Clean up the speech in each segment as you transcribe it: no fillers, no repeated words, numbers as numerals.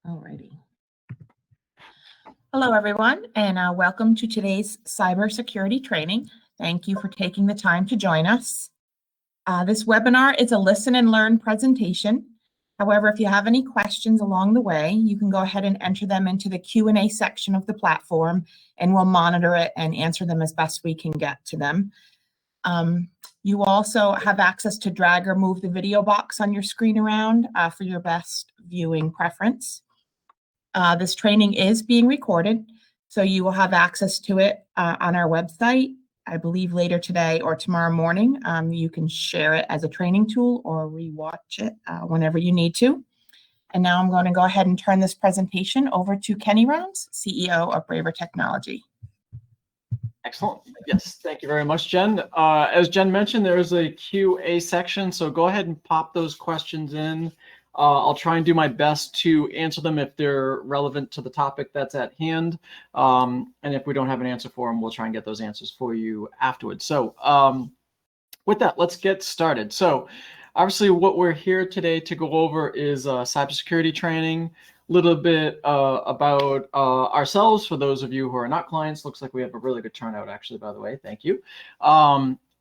Alrighty. Hello, everyone, and welcome to today's cybersecurity training. Thank you for taking the time to join us. This webinar is a listen and learn presentation. However, if you have any questions along the way, you can go ahead and enter them into the Q&A section of the platform, and we'll monitor it and answer them as best we can get to them. You also have access to drag or move the video box on your screen around for your best viewing preference. This training is being recorded, so you will have access to it on our website, I believe later today or tomorrow morning. You can share it as a training tool or rewatch it whenever you need to. And now I'm going to go ahead and turn this presentation over to Kenny Rounds, CEO of Braver Technology. Excellent. Yes, thank you very much, Jen. As Jen mentioned, there is a Q&A section, so go ahead and pop those questions in. I'll try and do my best to answer them if they're relevant to the topic that's at hand. And if we don't have an answer for them, we'll try and get those answers for you afterwards. So with that, let's get started. So obviously what we're here today to go over is cybersecurity training, a little bit about ourselves for those of you who are not clients. Looks like we have a really good turnout, actually, by the way. Thank you.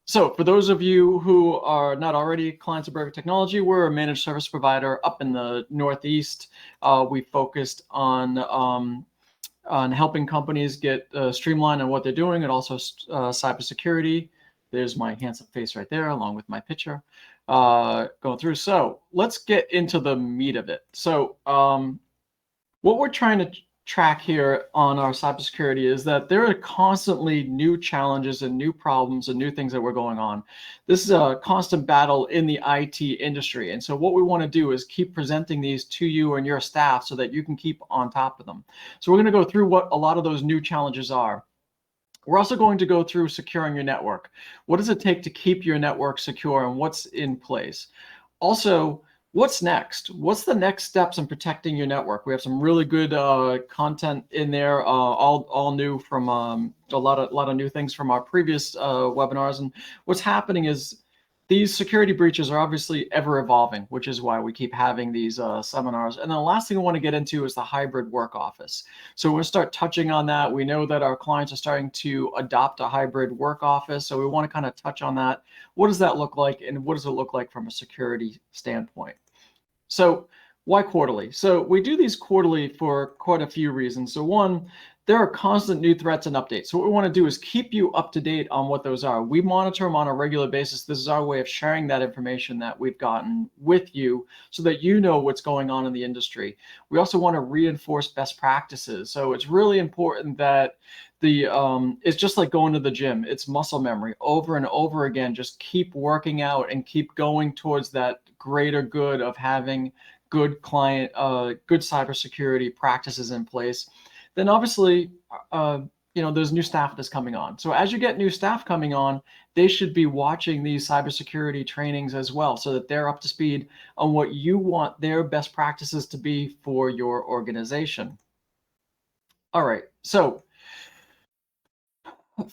So for those of you who are not already clients of Braver Technology, we're a managed service provider up in the Northeast. We focused on helping companies get streamlined on what they're doing, and also cybersecurity. There's my handsome face right there, along with my picture going through. So let's get into the meat of it. So what we're trying to track here on our cybersecurity is that there are constantly new challenges and new problems and new things that were going on. This is a constant battle in the IT industry. And so what we want to do is keep presenting these to you and your staff so that you can keep on top of them. So we're going to go through what a lot of those new challenges are. We're also going to go through securing your network. What does it take to keep your network secure, and what's in place? Also, what's next? What's the next steps in protecting your network? We have some really good content in there, all new from a lot of new things from our previous webinars. And what's happening is these security breaches are obviously ever evolving, which is why we keep having these seminars. And then the last thing I want to get into is the hybrid work office. So we'll start touching on that. We know that our clients are starting to adopt a hybrid work office. So we want to kind of touch on that. What does that look like, and what does it look like from a security standpoint? So why quarterly? So we do these quarterly for quite a few reasons. So one, there are constant new threats and updates. So what we want to do is keep you up to date on what those are. We monitor them on a regular basis. This is our way of sharing that information that we've gotten with you so that you know what's going on in the industry. We also want to reinforce best practices. So it's really important that it's just like going to the gym. It's muscle memory over and over again. Just keep working out and keep going towards that greater good of having good good cybersecurity practices in place. Then obviously, there's new staff that's coming on. So as you get new staff coming on, they should be watching these cybersecurity trainings as well, so that they're up to speed on what you want their best practices to be for your organization. All right, so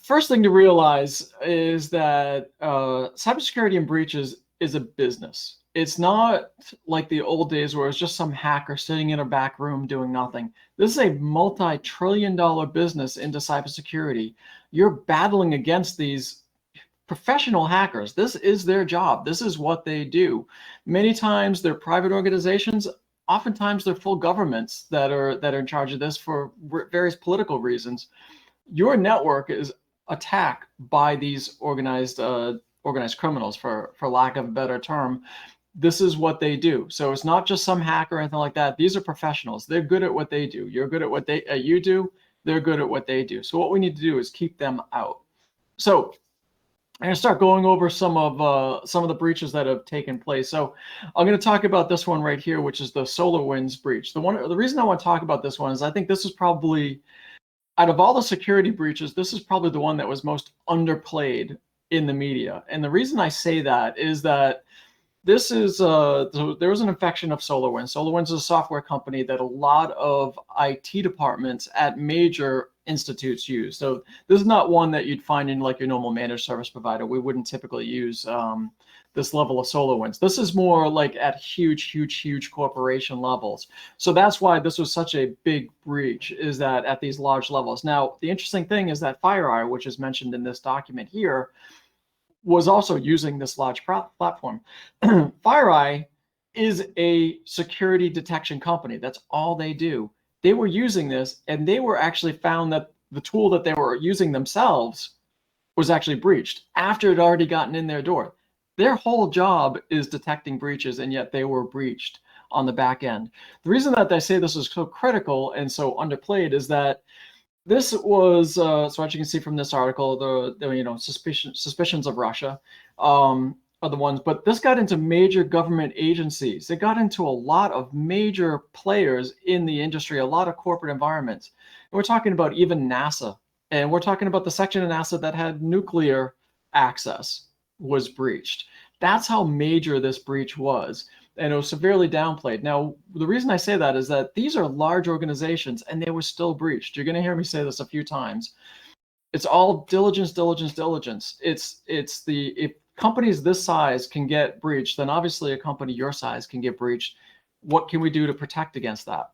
first thing to realize is that cybersecurity and breaches is a business. It's not like the old days where it's just some hacker sitting in a back room doing nothing. This is a multi-trillion-dollar business into cybersecurity. You're battling against these professional hackers. This is their job. This is what they do. Many times they're private organizations. Oftentimes they're full governments that are in charge of this for various political reasons. Your network is attacked by these organized criminals, for lack of a better term. This is what they do. So it's not just some hacker or anything like that. These are professionals. They're good at what they do. You're good at what you do. They're good at what they do. So what we need to do is keep them out. So I'm going to start going over some of the breaches that have taken place. So I'm going to talk about this one right here, which is the SolarWinds breach. The reason I want to talk about this one is I think this is probably, out of all the security breaches, this is probably the one that was most underplayed in the media. And the reason I say that is that this is there was an infection of SolarWinds. SolarWinds is a software company that a lot of IT departments at major institutes use. So this is not one that you'd find in like your normal managed service provider. We wouldn't typically use this level of SolarWinds. This is more like at huge corporation levels. So that's why this was such a big breach, is that at these large levels. Now, the interesting thing is that FireEye, which is mentioned in this document here, was also using this large platform. FireEye is a security detection company. That's all they do. They were using this, and they were actually found that the tool that they were using themselves was actually breached after it had already gotten in their door. Their whole job is detecting breaches, and yet they were breached on the back end. The reason that I say this is so critical and so underplayed is that this was, so as you can see from this article, the suspicions of Russia are the ones, but this got into major government agencies. It got into a lot of major players in the industry, a lot of corporate environments. And we're talking about even NASA, and we're talking about the section of NASA that had nuclear access was breached. That's how major this breach was. And it was severely downplayed. Now, the reason I say that is that these are large organizations and they were still breached. You're going to hear me say this a few times. It's all diligence. If companies this size can get breached, then obviously a company your size can get breached. What can we do to protect against that?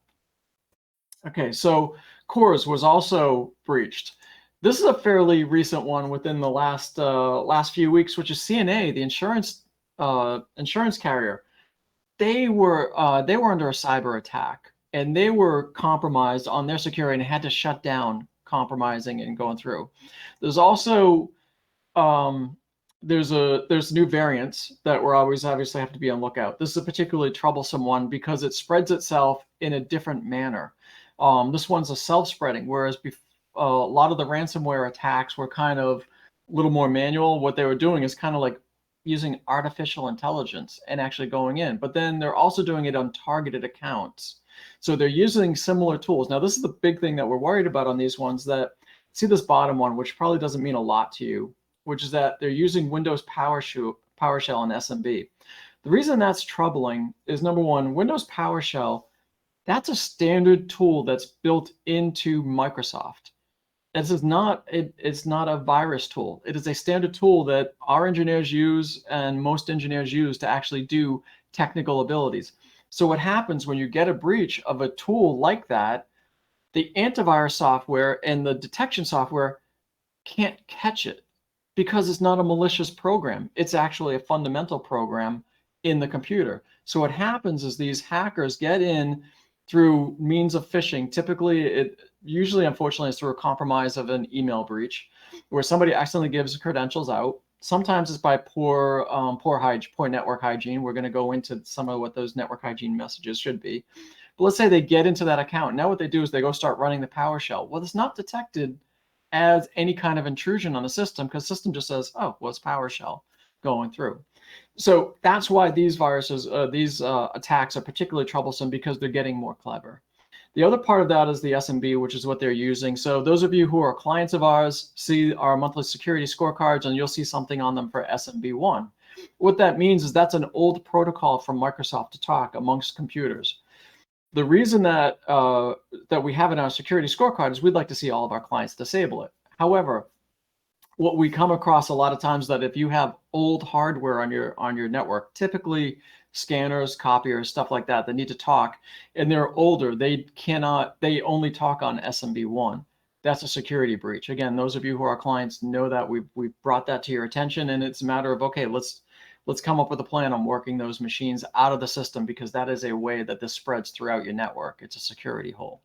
Okay, so Coors was also breached. This is a fairly recent one within the last few weeks, which is CNA, the insurance carrier. They were under a cyber attack, and they were compromised on their security and had to shut down compromising and going through. There's also there's new variants that we're always obviously have to be on lookout. This is a particularly troublesome one because it spreads itself in a different manner. This one's a self-spreading, whereas a lot of the ransomware attacks were kind of a little more manual. What they were doing is kind of like using artificial intelligence and actually going in, but then they're also doing it on targeted accounts. So they're using similar tools. Now, this is the big thing that we're worried about on these ones. That see this bottom one, which probably doesn't mean a lot to you, which is that they're using Windows PowerShell and SMB. The reason that's troubling is, number one, Windows PowerShell, that's a standard tool that's built into Microsoft. It's not a virus tool. It is a standard tool that our engineers use and most engineers use to actually do technical abilities. So what happens when you get a breach of a tool like that, the antivirus software and the detection software can't catch it because it's not a malicious program. It's actually a fundamental program in the computer. So what happens is these hackers get in through means of phishing. Typically, usually, unfortunately, it's through a compromise of an email breach, where somebody accidentally gives credentials out. Sometimes it's by poor network hygiene. We're going to go into some of what those network hygiene messages should be. But let's say they get into that account. Now what they do is they go start running the PowerShell. Well, it's not detected as any kind of intrusion on the system because the system just says, oh, well, it's PowerShell going through. So that's why these viruses, these attacks are particularly troublesome, because they're getting more clever. The other part of that is the SMB, which is what they're using. So those of you who are clients of ours see our monthly security scorecards, and you'll see something on them for SMB1. What that means is that's an old protocol from Microsoft to talk amongst computers. The reason that that we have in our security scorecard is we'd like to see all of our clients disable it. However, what we come across a lot of times, that if you have old hardware on your network, typically scanners, copiers, stuff like that need to talk, and they're older, they only talk on SMB1. That's a security breach. Again, those of you who are clients know that we've brought that to your attention, and it's a matter of, okay, let's come up with a plan on working those machines out of the system, because that is a way that this spreads throughout your network. It's a security hole.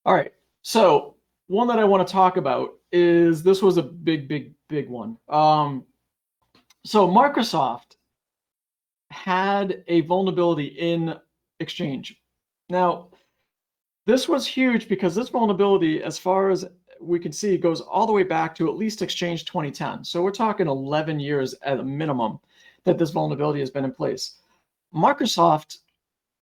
All right, so one that I want to talk about is, this was a big one. So Microsoft had a vulnerability in Exchange. Now, this was huge because this vulnerability, as far as we can see, goes all the way back to at least Exchange 2010. So we're talking 11 years at a minimum that this vulnerability has been in place. Microsoft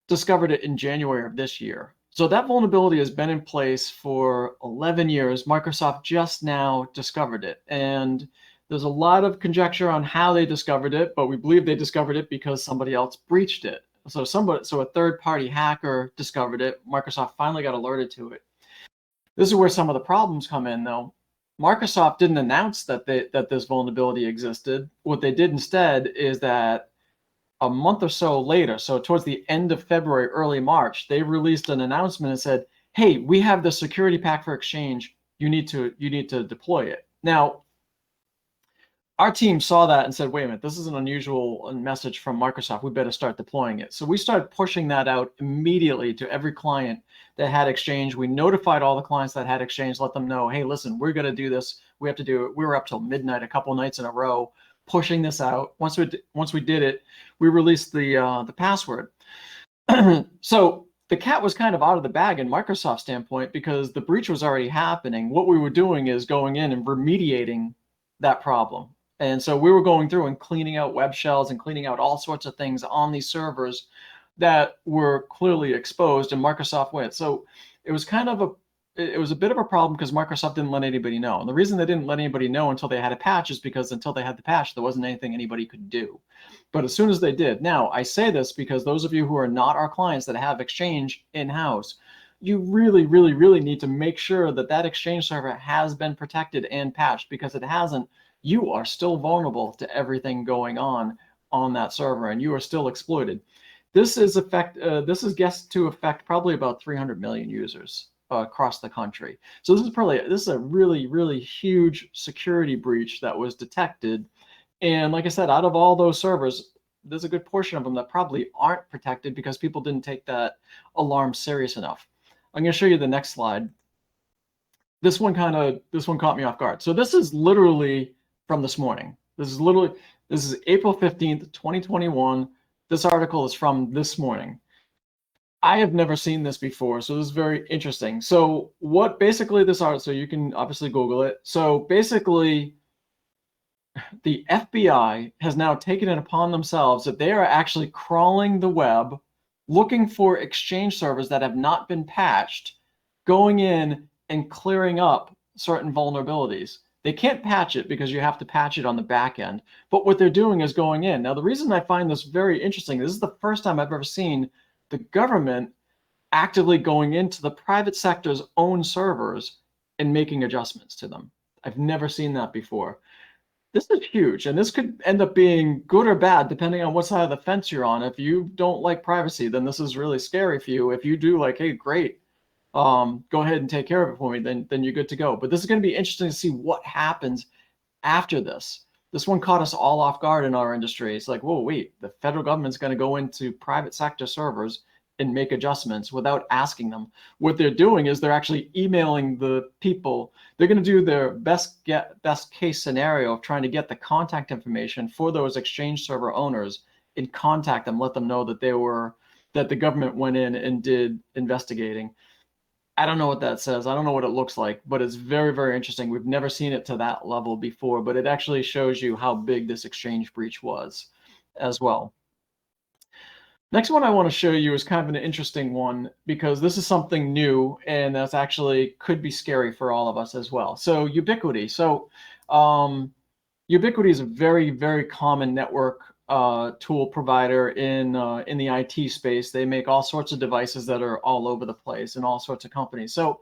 discovered it in January of this year. So that vulnerability has been in place for 11 years. Microsoft just now discovered it. And there's a lot of conjecture on how they discovered it, but we believe they discovered it because somebody else breached it. So a third-party hacker discovered it. Microsoft finally got alerted to it. This is where some of the problems come in, though. Microsoft didn't announce that this vulnerability existed. What they did instead is that a month or so later, so towards the end of February, early March, they released an announcement and said, "Hey, we have the security pack for Exchange. You need to deploy it." Now, our team saw that and said, "Wait a minute, this is an unusual message from Microsoft. We better start deploying it." So we started pushing that out immediately to every client that had Exchange. We notified all the clients that had Exchange, let them know, "Hey, listen, we're going to do this. We have to do it." We were up till midnight a couple of nights in a row pushing this out. Once we did it, we released the password. So the cat was kind of out of the bag in Microsoft's standpoint because the breach was already happening. What we were doing is going in and remediating that problem. And so we were going through and cleaning out web shells and cleaning out all sorts of things on these servers that were clearly exposed, and Microsoft went. So it was kind of it was a bit of a problem because Microsoft didn't let anybody know. And the reason they didn't let anybody know until they had a patch is because until they had the patch, there wasn't anything anybody could do. But as soon as they did, now I say this because those of you who are not our clients that have Exchange in-house, you really, really, really need to make sure that that Exchange server has been protected and patched, because if it hasn't, you are still vulnerable to everything going on that server, and you are still exploited. This is guessed to affect probably about 300 million users across the country. So this is a really, really huge security breach that was detected. And like I said, out of all those servers, there's a good portion of them that probably aren't protected because people didn't take that alarm serious enough. I'm going to show you the next slide. This one caught me off guard. So this is literally from this morning. This is April 15th, 2021. This article is from this morning. I have never seen this before, so this is very interesting. So what basically this article, so you can obviously Google it. So basically, the FBI has now taken it upon themselves that they are actually crawling the web, looking for Exchange servers that have not been patched, going in and clearing up certain vulnerabilities. They can't patch it because you have to patch it on the back end. But what they're doing is going in. Now, the reason I find this very interesting, this is the first time I've ever seen the government actively going into the private sector's own servers and making adjustments to them. I've never seen that before. This is huge, and this could end up being good or bad depending on what side of the fence you're on. If you don't like privacy, then this is really scary for you. If you do, like, hey, great, go ahead and take care of it for me, then you're good to go. But this is going to be interesting to see what happens after this. This one caught us all off guard in our industry. It's like, whoa, wait, the federal government's going to go into private sector servers and make adjustments without asking them. What they're doing is they're actually emailing the people. They're going to do their best case scenario of trying to get the contact information for those Exchange server owners and contact them, let them know that the government went in and did investigating. I don't know what that says. I don't know what it looks like, but it's very, very interesting. We've never seen it to that level before, but it actually shows you how big this Exchange breach was as well. Next one I want to show you is kind of an interesting one because this is something new, and that's actually could be scary for all of us as well. So Ubiquiti. So Ubiquiti is a very, very common network tool provider in the IT space. They make all sorts of devices that are all over the place in all sorts of companies. So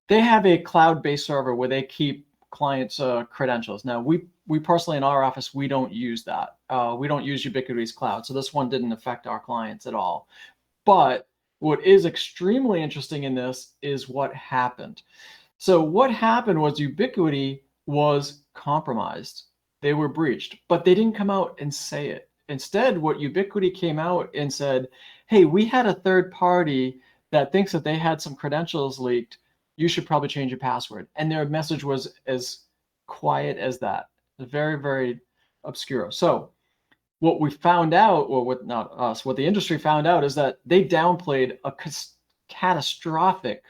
they have a cloud-based server where they keep clients' credentials. Now, we personally in our office, we don't use that. We don't use Ubiquiti's cloud. So this one didn't affect our clients at all. But what is extremely interesting in this is what happened. So what happened was Ubiquiti was compromised. They were breached, but they didn't come out and say it. Instead, what Ubiquiti came out and said, hey, we had a third party that thinks that they had some credentials leaked. You should probably change your password. And their message was as quiet as that. Very, very obscure. So what we found out, or what not us, what the industry found out is that they downplayed a catastrophic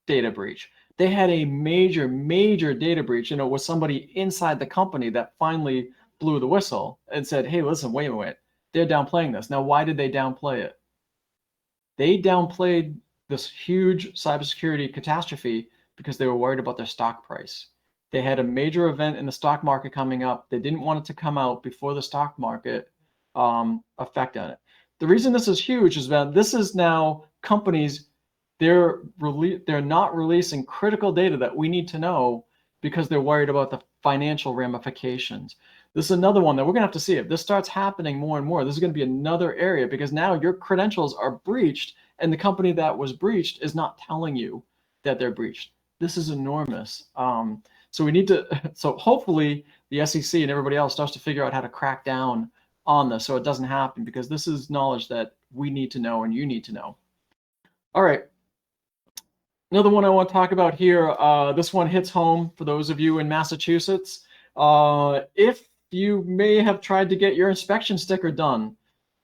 data breach. They had a major, major data breach, and it was somebody inside the company that finally blew the whistle and said, hey, listen, wait a minute, they're downplaying this. Now, why did they downplay it? They downplayed this huge cybersecurity catastrophe because they were worried about their stock price. They had a major event in the stock market coming up. They didn't want it to come out before the stock market effect on it. The reason this is huge is that this is now companies, they're not releasing critical data that we need to know because they're worried about the financial ramifications. This is another one that we're going to have to see. If this starts happening more and more, this is going to be another area, because now your credentials are breached and the company that was breached is not telling you that they're breached. This is enormous. So we need to, so hopefully the SEC and everybody else starts to figure out how to crack down on this so it doesn't happen, because this is knowledge that we need to know and you need to know. All right. Another one I want to talk about here, this one hits home for those of you in Massachusetts. If you may have tried to get your inspection sticker done,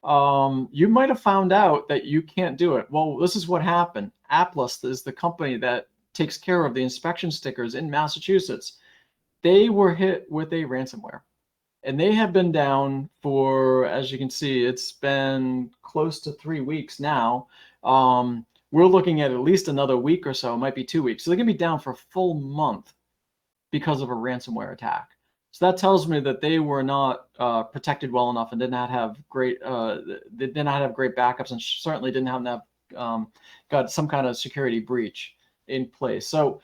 you might have found out that you can't do it. Well, this is what happened. Applus is the company that takes care of the inspection stickers in Massachusetts. They were hit with a ransomware, and they have been down for, as you can see, it's been close to 3 weeks now. We're looking at least another week or so, it might be 2 weeks. So they're gonna be down for a full month because of a ransomware attack. So that tells me that they were not protected well enough and did not have great, they did not have great backups, and certainly didn't have got some kind of security breach in place. So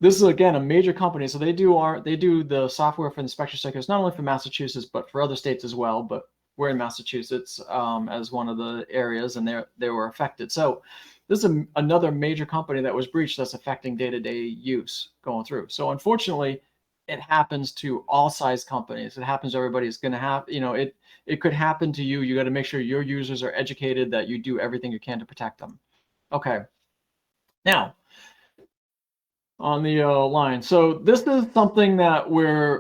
this is, again, a major company. So they do the software for inspection stickers, not only for Massachusetts, but for other states as well. But we're in Massachusetts as one of the areas, and they were affected. So this is another major company that was breached that's affecting day-to-day use going through. So unfortunately, it happens to all size companies. It happens to everybody. It's going to have, it could happen to you. You got to make sure your users are educated, that you do everything you can to protect them. Okay. Now, on the line. So this is something that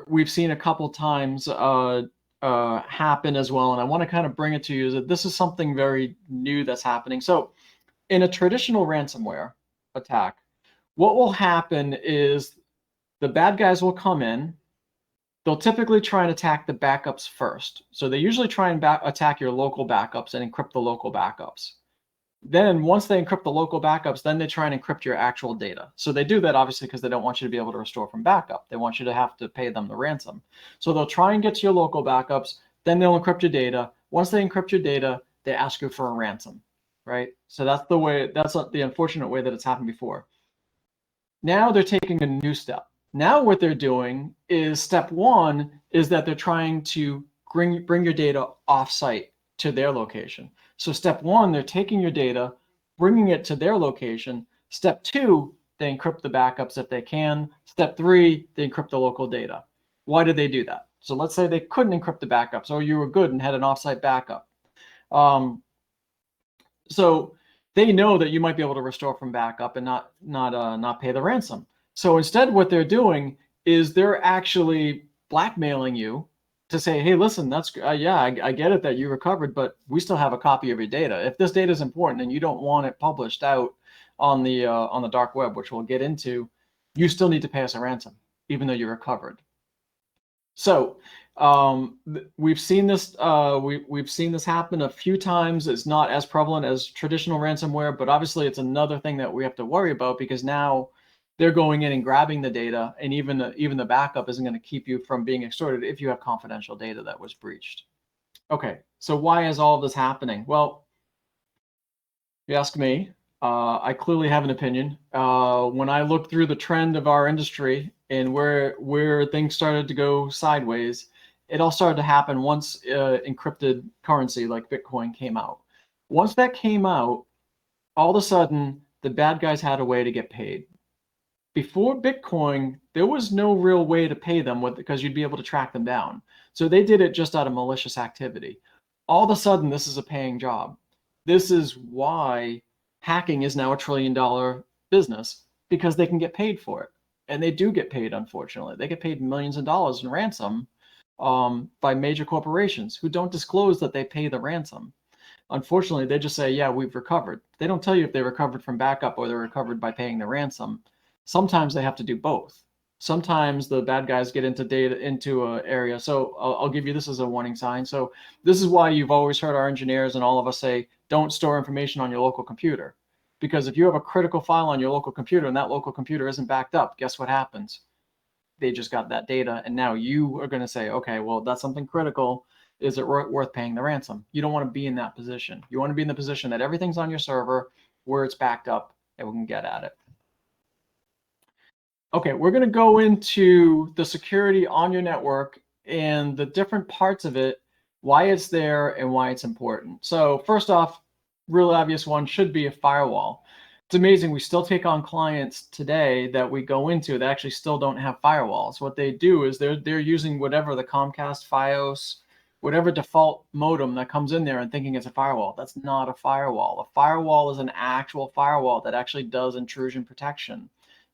we've seen a couple times happen as well, and I want to kind of bring it to you, that this is something very new that's happening. So in a traditional ransomware attack, what will happen is the bad guys will come in. They'll typically try and attack the backups first. So they usually try and attack your local backups and encrypt the local backups. Then once they encrypt the local backups, then they try and encrypt your actual data. So they do that obviously because they don't want you to be able to restore from backup. They want you to have to pay them the ransom. So they'll try and get to your local backups, then they'll encrypt your data. Once they encrypt your data, they ask you for a ransom, right? So that's the way, that's the unfortunate way that it's happened before. Now they're taking a new step. Now what they're doing is, step one is that they're trying to bring your data off-site to their location. So step one, they're taking your data, bringing it to their location. Step two, they encrypt the backups if they can. Step three, they encrypt the local data. Why did they do that? So let's say they couldn't encrypt the backups, or you were good and had an offsite backup. So they know that you might be able to restore from backup and not pay the ransom. So instead, what they're doing is they're actually blackmailing you to say, hey, listen, that's yeah, I get it that you recovered, but we still have a copy of your data. If this data is important and you don't want it published out on the dark web, which we'll get into, you still need to pay us a ransom, even though you recovered. So we've seen this we've seen this happen a few times. It's not as prevalent as traditional ransomware, but obviously it's another thing that we have to worry about, because now they're going in and grabbing the data, and even the backup isn't going to keep you from being extorted if you have confidential data that was breached. Okay, so why is all of this happening? Well, if you ask me, I clearly have an opinion. When I look through the trend of our industry and where things started to go sideways, it all started to happen once encrypted currency like Bitcoin came out. Once that came out, all of a sudden, the bad guys had a way to get paid. Before Bitcoin, there was no real way to pay them because you'd be able to track them down. So they did it just out of malicious activity. All of a sudden, this is a paying job. This is why hacking is now $1 trillion business, because they can get paid for it. And they do get paid, unfortunately. They get paid millions of dollars in ransom by major corporations who don't disclose that they pay the ransom. Unfortunately, they just say, yeah, we've recovered. They don't tell you if they recovered from backup or they recovered by paying the ransom. Sometimes they have to do both. Sometimes the bad guys get into an area. So I'll give you this as a warning sign. So this is why you've always heard our engineers and all of us say, don't store information on your local computer. Because if you have a critical file on your local computer and that local computer isn't backed up, guess what happens? They just got that data, and now you are going to say, okay, well, that's something critical. Is it worth paying the ransom? You don't want to be in that position. You want to be in the position that everything's on your server where it's backed up and we can get at it. Okay, we're going to go into the security on your network and the different parts of it, why it's there and why it's important. So first off, real obvious one should be a firewall. It's amazing. We still take on clients today that we go into that actually still don't have firewalls. What they do is they're using whatever the Comcast Fios, whatever default modem that comes in there and thinking it's a firewall. That's not a firewall. A firewall is an actual firewall that actually does intrusion protection.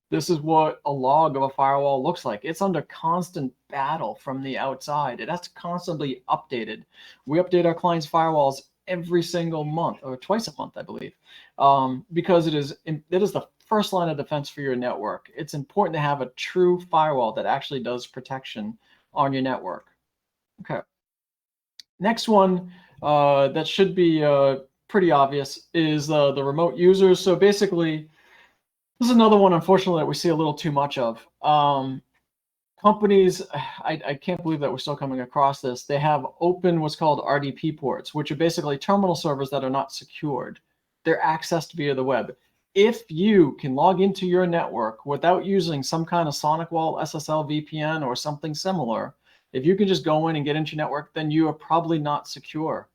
This is what a log of a firewall looks like. It's under constant battle from the outside. It has to constantly updated. We update our clients' firewalls every single month, or twice a month, I believe, because it is the first line of defense for your network. It's important to have a true firewall that actually does protection on your network. Okay. Next one that should be pretty obvious is the remote users. So basically, this is another one, unfortunately, that we see a little too much of. Companies, I can't believe that we're still coming across this. They have open what's called RDP ports, which are basically terminal servers that are not secured. They're accessed via the web. If you can log into your network without using some kind of SonicWall SSL VPN or something similar, if you can just go in and get into your network, then you are probably not secure,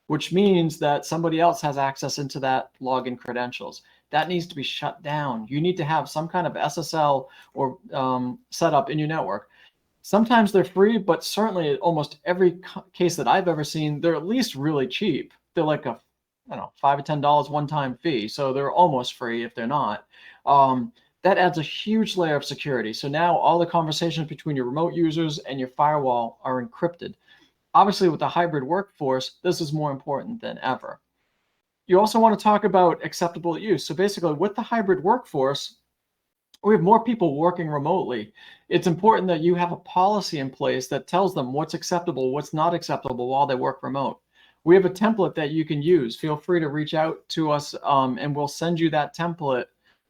which means that somebody else has access into that login credentials. That needs to be shut down. You need to have some kind of SSL or setup in your network. Sometimes they're free, but certainly almost every case that I've ever seen, they're at least really cheap. They're like a, I don't know, $5 or $10 one-time fee. So they're almost free if they're not. That adds a huge layer of security. So now all the conversations between your remote users and your firewall are encrypted. Obviously, with the hybrid workforce, this is more important than ever. You also want to talk about acceptable use. So basically, with the hybrid workforce, we have more people working remotely. It's important that you have a policy in place that tells them what's acceptable, what's not acceptable while they work remote. We have a template that you can use. Feel free to reach out to us and we'll send you that template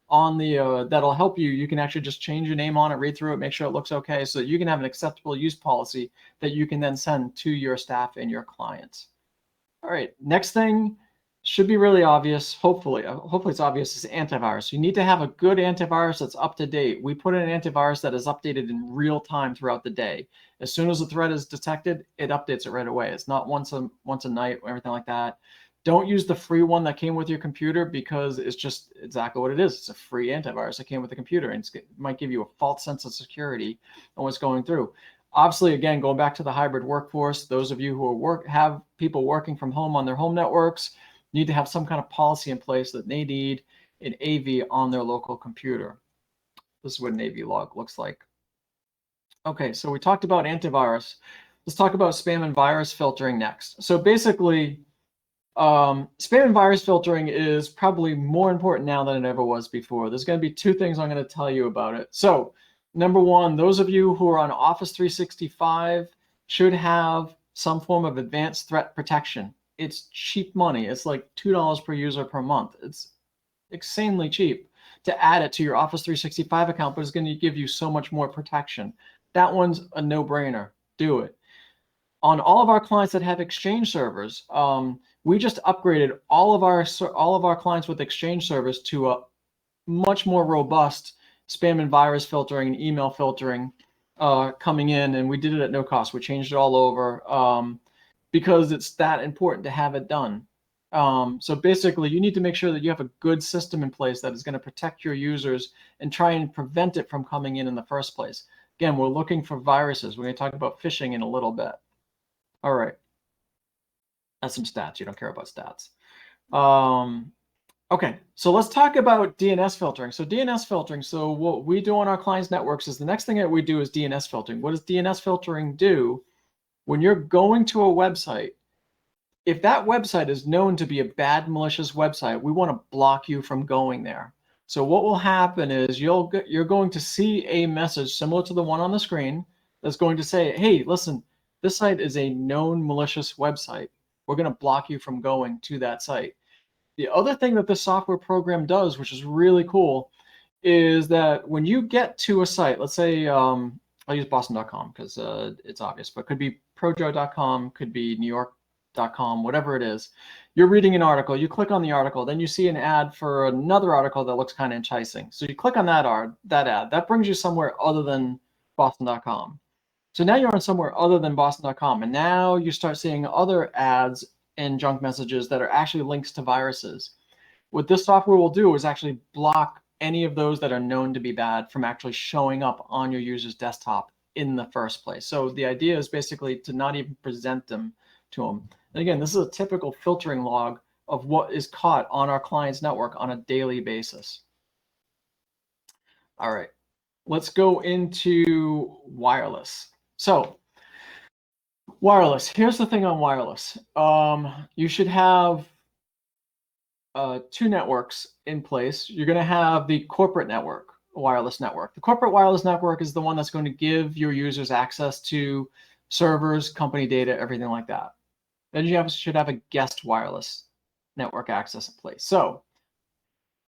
on the that'll help you. You can actually just change your name on it, read through it, make sure it looks okay, so that you can have an acceptable use policy that you can then send to your staff and your clients. All right, next thing should be really obvious. Hopefully it's obvious, is antivirus. You need to have a good antivirus that's up to date. We put in an antivirus that is updated in real time throughout the day. As soon as a threat is detected, it updates it right away. It's not once a night or everything like that. Don't use the free one that came with your computer, because it's just exactly what it is. It's a free antivirus that came with the computer, and it might give you a false sense of security on what's going through. Obviously, again, going back to the hybrid workforce, those of you who have people working from home on their home networks need to have some kind of policy in place that they need an AV on their local computer. This is what an AV log looks like. Okay, so we talked about antivirus. Let's talk about spam and virus filtering next. So basically, spam and virus filtering is probably more important now than it ever was before. There's going to be two things I'm going to tell you about it. So number one, those of you who are on Office 365 should have some form of advanced threat protection. It's cheap money. It's like $2 per user per month. It's insanely cheap to add it to your Office 365 account, but it's going to give you so much more protection. That one's a no-brainer. Do it. On all of our clients that have Exchange servers, we just upgraded all of our clients with Exchange servers to a much more robust spam and virus filtering and email filtering coming in, and we did it at no cost. We changed it all over because it's that important to have it done. So basically, you need to make sure that you have a good system in place that is going to protect your users and try and prevent it from coming in the first place. Again, we're looking for viruses. We're going to talk about phishing in a little bit. All right. That's some stats. You don't care about stats. Okay, so let's talk about DNS filtering. So DNS filtering, so what we do on our clients' networks is the next thing that we do is DNS filtering. What does DNS filtering do? When you're going to a website, if that website is known to be a bad, malicious website, we want to block you from going there. So what will happen is you're going to see a message similar to the one on the screen that's going to say, hey, listen, this site is a known malicious website. We're going to block you from going to that site. The other thing that this software program does, which is really cool, is that when you get to a site, let's say, I'll use boston.com because it's obvious, but it could be projo.com, could be newyork.com, whatever it is. you're reading an article, you click on the article, then you see an ad for another article that looks kind of enticing. So you click on that ad, that brings you somewhere other than Boston.com. So now you're on somewhere other than Boston.com, and now you start seeing other ads and junk messages that are actually links to viruses. What this software will do is actually block any of those that are known to be bad from actually showing up on your user's desktop in the first place. So the idea is basically to not even present them to them. And again, this is a typical filtering log of what is caught on our client's network on a daily basis. All right, let's go into wireless. So wireless, here's the thing on wireless. You should have two networks in place. You're going to have the corporate network, wireless network. The corporate wireless network is the one that's going to give your users access to servers, company data, everything like that. Then you should have a guest wireless network access in place. So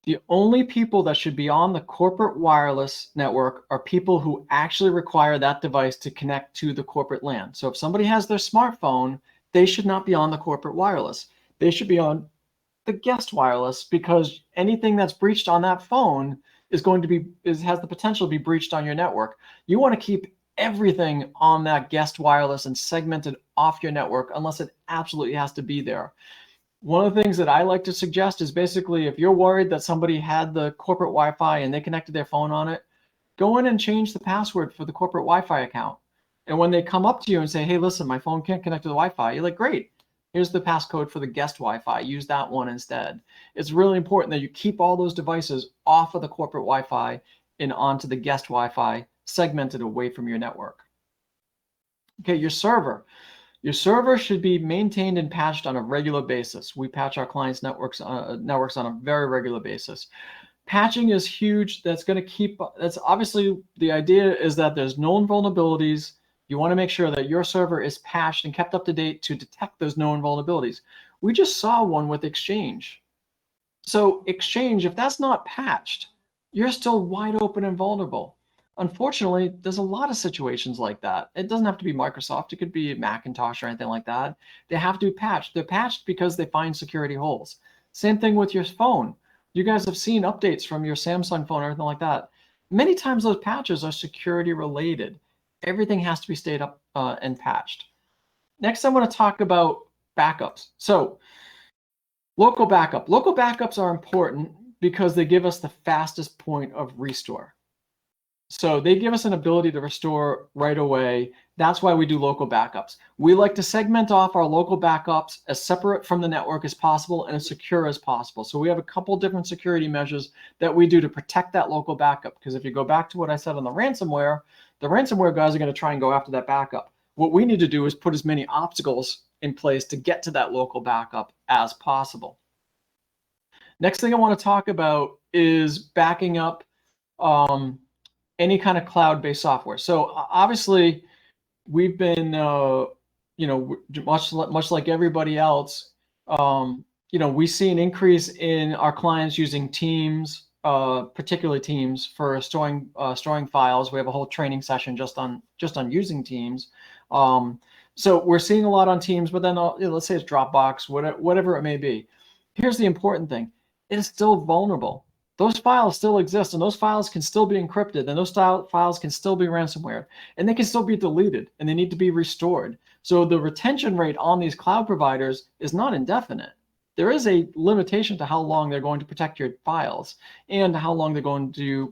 the only people that should be on the corporate wireless network are people who actually require that device to connect to the corporate LAN. So if somebody has their smartphone, they should not be on the corporate wireless. They should be on the guest wireless, because anything that's breached on that phone is going to be has the potential to be breached on your network. You want to keep everything on that guest wireless and segmented off your network unless it absolutely has to be there. One of the things that I like to suggest is basically, if you're worried that somebody had the corporate Wi-Fi and they connected their phone on it, go in and change the password for the corporate Wi-Fi account. And when they come up to you and say, hey, listen, my phone can't connect to the Wi-Fi, you're like, great. Here's the passcode for the guest Wi-Fi. Use that one instead. It's really important that you keep all those devices off of the corporate Wi-Fi and onto the guest Wi-Fi, segmented away from your network. Okay, your server. Your server should be maintained and patched on a regular basis. We patch our clients' networks on a very regular basis. Patching is huge. That's obviously the idea is that there's known vulnerabilities. You want to make sure that your server is patched and kept up to date to detect those known vulnerabilities. We just saw one with Exchange. So Exchange, if that's not patched, you're still wide open and vulnerable. Unfortunately, there's a lot of situations like that. It doesn't have to be Microsoft. It could be Macintosh or anything like that. They have to be patched. They're patched because they find security holes. Same thing with your phone. You guys have seen updates from your Samsung phone or anything like that. Many times those patches are security related. Everything has to be stayed up and patched. Next, I want to talk about backups. So local backup. Local backups are important because they give us the fastest point of restore. So they give us an ability to restore right away. That's why we do local backups. We like to segment off our local backups as separate from the network as possible and as secure as possible. So we have a couple different security measures that we do to protect that local backup. Because if you go back to what I said on the ransomware guys are going to try and go after that backup. What we need to do is put as many obstacles in place to get to that local backup as possible. Next thing I want to talk about is backing up any kind of cloud-based software. So obviously, we've been, much like everybody else, we see an increase in our clients using Teams, particularly Teams, for storing files. We have a whole training session just on using Teams. So we're seeing a lot on Teams, but then let's say it's Dropbox, whatever it may be. Here's the important thing: it is still vulnerable. Those files still exist, and those files can still be encrypted, and those files can still be ransomware, and they can still be deleted, and they need to be restored. So the retention rate on these cloud providers is not indefinite. There is a limitation to how long they're going to protect your files and how long they're going to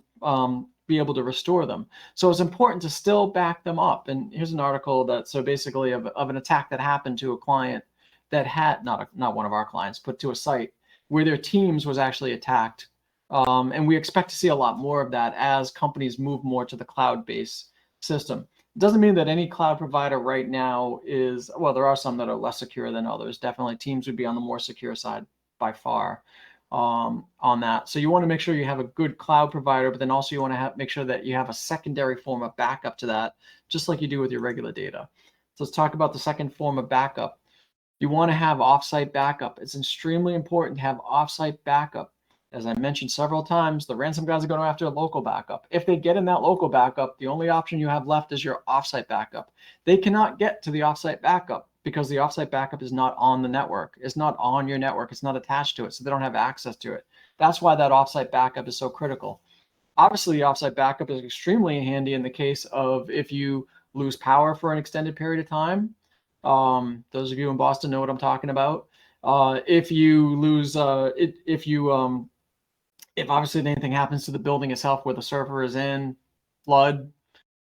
be able to restore them. So it's important to still back them up. And here's an article basically of an attack that happened to a client that had, not one of our clients, but to a site where their Teams was actually attacked. And we expect to see a lot more of that as companies move more to the cloud-based system. It doesn't mean that any cloud provider right now is, well, there are some that are less secure than others. Definitely Teams would be on the more secure side by far on that. So you want to make sure you have a good cloud provider, but then also you want to make sure that you have a secondary form of backup to that, just like you do with your regular data. So let's talk about the second form of backup. You want to have offsite backup. It's extremely important to have offsite backup. As I mentioned several times, the ransom guys are going after a local backup. If they get in that local backup, the only option you have left is your offsite backup. They cannot get to the offsite backup. because the offsite backup is not on the network. It's not on your network. It's not attached to it, so they don't have access to it. That's why that offsite backup is so critical. Obviously, the offsite backup is extremely handy in the case of if you lose power for an extended period of time. Those of you in Boston know what I'm talking about. If you lose, if obviously anything happens to the building itself where the server is in, flood,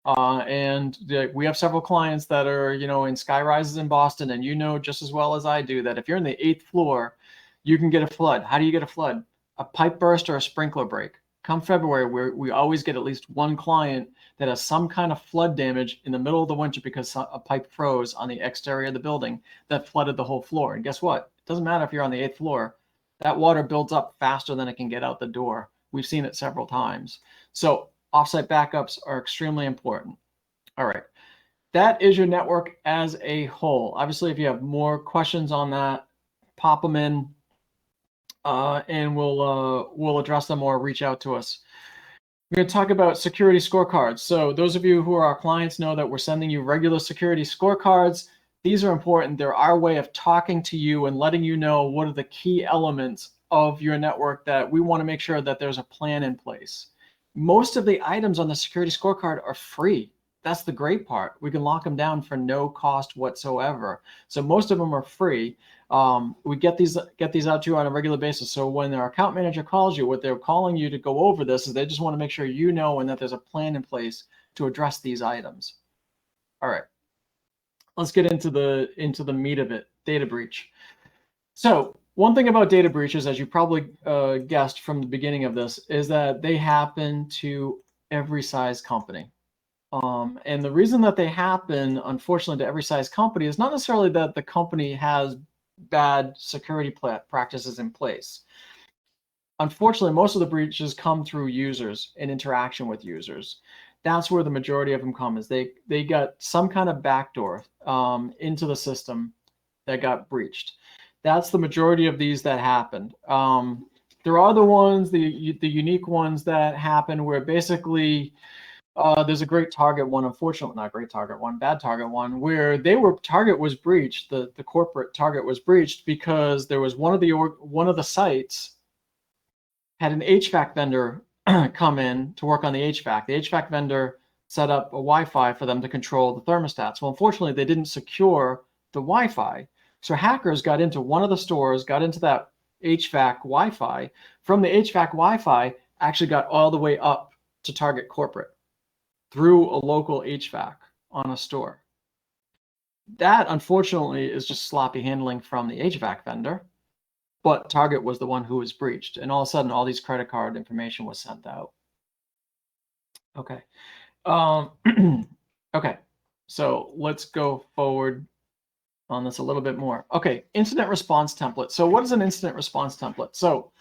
we have several clients that are, in sky rises in Boston, and just as well as I do that if you're in the 8th floor, you can get a flood. How do you get a flood? A pipe burst or a sprinkler break. Come February, we always get at least one client that has some kind of flood damage in the middle of the winter because a pipe froze on the exterior of the building that flooded the whole floor. And guess what? It doesn't matter if you're on the 8th floor. That water builds up faster than it can get out the door. We've seen it several times. So offsite backups are extremely important. All right. That is your network as a whole. Obviously, if you have more questions on that, pop them in. And we'll address them or reach out to us. We're going to talk about security scorecards. So those of you who are our clients know that we're sending you regular security scorecards. These are important. They're our way of talking to you and letting you know what are the key elements of your network that we want to make sure that there's a plan in place. Most of the items on the security scorecard are free. That's the great part. We can lock them down for no cost whatsoever. So most of them are free. We get these out to you on a regular basis. So when their account manager calls you, what they're calling you to go over this is they just want to make sure you know and that there's a plan in place to address these items. All right, let's get into the meat of it, data breach. So one thing about data breaches, as you probably guessed from the beginning of this, is that they happen to every size company. And the reason that they happen, unfortunately, to every size company is not necessarily that the company has bad security practices in place. Unfortunately, most of the breaches come through users and interaction with users. That's where the majority of them come, is they got some kind of backdoor into the system that got breached. That's the majority of these that happened. There are the ones, the unique ones that happen where basically there's a great target one, unfortunately, not great target one, bad target one, where target was breached. The corporate target was breached because there was one of the sites had an HVAC vendor come in to work on the HVAC. The HVAC vendor set up a Wi-Fi for them to control the thermostats. Well, unfortunately, they didn't secure the Wi-Fi. So hackers got into one of the stores, got into that HVAC Wi-Fi. From the HVAC Wi-Fi, actually got all the way up to target corporate through a local HVAC on a store. That, unfortunately, is just sloppy handling from the HVAC vendor, but Target was the one who was breached, and all of a sudden, all these credit card information was sent out. Okay. Okay, so let's go forward on this a little bit more. Okay, incident response template. So what is an incident response template? So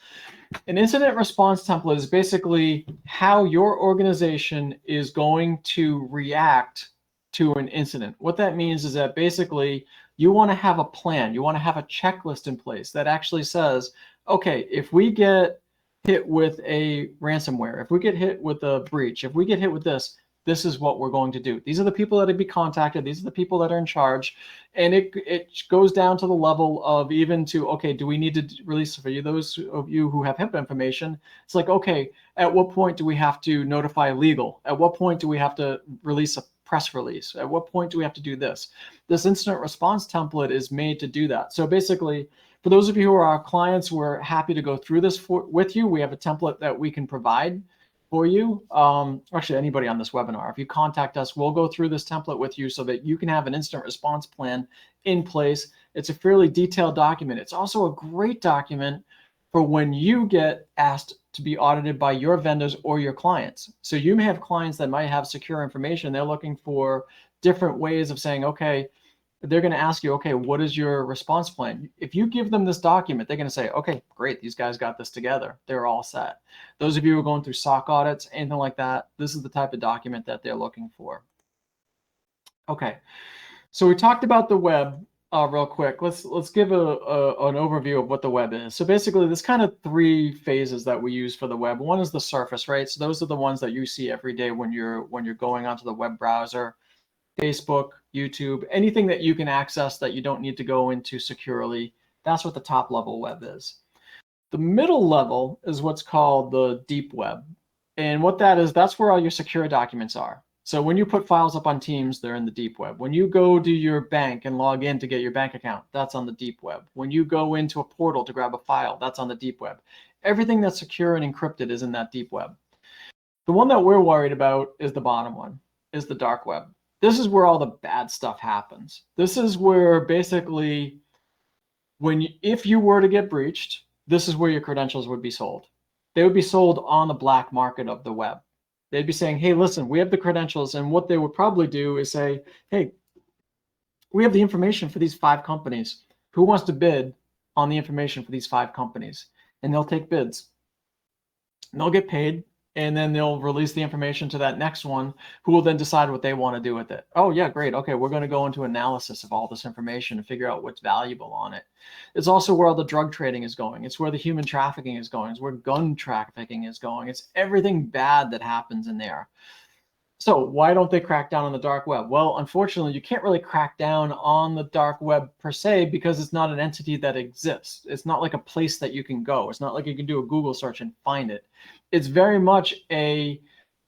an incident response template is basically how your organization is going to react to an incident. What that means is that basically you want to have a plan. You want to have a checklist in place that actually says, okay, if we get hit with a ransomware, if we get hit with a breach, if we get hit with this is what we're going to do. These are the people that would be contacted. These are the people that are in charge. And it goes down to the level of even to, okay, do we need to release, for you, those of you who have HIPAA information, it's like, okay, at what point do we have to notify legal? At what point do we have to release a press release? At what point do we have to do this? This incident response template is made to do that. So basically, for those of you who are our clients, we're happy to go through this with you. We have a template that we can provide for you. Actually, anybody on this webinar, if you contact us, we'll go through this template with you so that you can have an instant response plan in place. It's a fairly detailed document. It's also a great document for when you get asked to be audited by your vendors or your clients. So you may have clients that might have secure information. They're looking for different ways of saying, okay, they're going to ask you, okay, what is your response plan? If you give them this document, they're going to say, okay, great, these guys got this together. They're all set. Those of you who are going through SOC audits, anything like that, this is the type of document that they're looking for. Okay, so we talked about the web real quick. Let's give an overview of what the web is. So basically, there's kind of three phases that we use for the web. One is the surface, right? So those are the ones that you see every day when you're going onto the web browser: Facebook, YouTube, anything that you can access that you don't need to go into securely. That's what the top level web is. The middle level is what's called the deep web. And what that is, that's where all your secure documents are. So when you put files up on Teams, they're in the deep web. When you go to your bank and log in to get your bank account, that's on the deep web. When you go into a portal to grab a file, that's on the deep web. Everything that's secure and encrypted is in that deep web. The one that we're worried about is the bottom one, is the dark web. This is where all the bad stuff happens. This is where basically, if you were to get breached, this is where your credentials would be sold. They would be sold on the black market of the web. They'd be saying, hey, listen, we have the credentials. And what they would probably do is say, hey, we have the information for these 5 companies. Who wants to bid on the information for these 5 companies? And they'll take bids. And they'll get paid. And then they'll release the information to that next one, who will then decide what they want to do with it. Oh, yeah, great. Okay, we're going to go into analysis of all this information and figure out what's valuable on it. It's also where all the drug trading is going. It's where the human trafficking is going. It's where gun trafficking is going. It's everything bad that happens in there. So why don't they crack down on the dark web? Well, unfortunately, you can't really crack down on the dark web per se because it's not an entity that exists. It's not like a place that you can go. It's not like you can do a Google search and find it. It's very much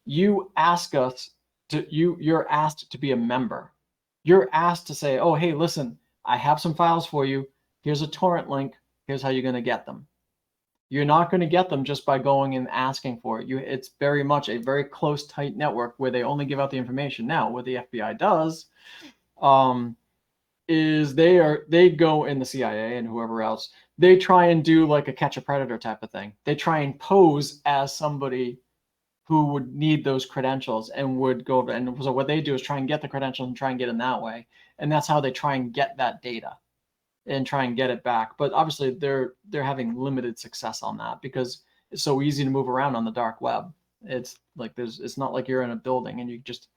you ask us to, you're asked to be a member. You're asked to say, oh, hey, listen, I have some files for you. Here's a torrent link. Here's how you're going to get them. You're not going to get them just by going and asking for it. It's very much a very close, tight network where they only give out the information. Now, what the FBI does is they go in the CIA and whoever else, they try and do like a catch a predator type of thing. They try and pose as somebody who would need those credentials and would go. And so what they do is try and get the credentials and try and get in that way. And that's how they try and get that data and try and get it back. But obviously they're having limited success on that because it's so easy to move around on the dark web. It's like it's not like you're in a building and you just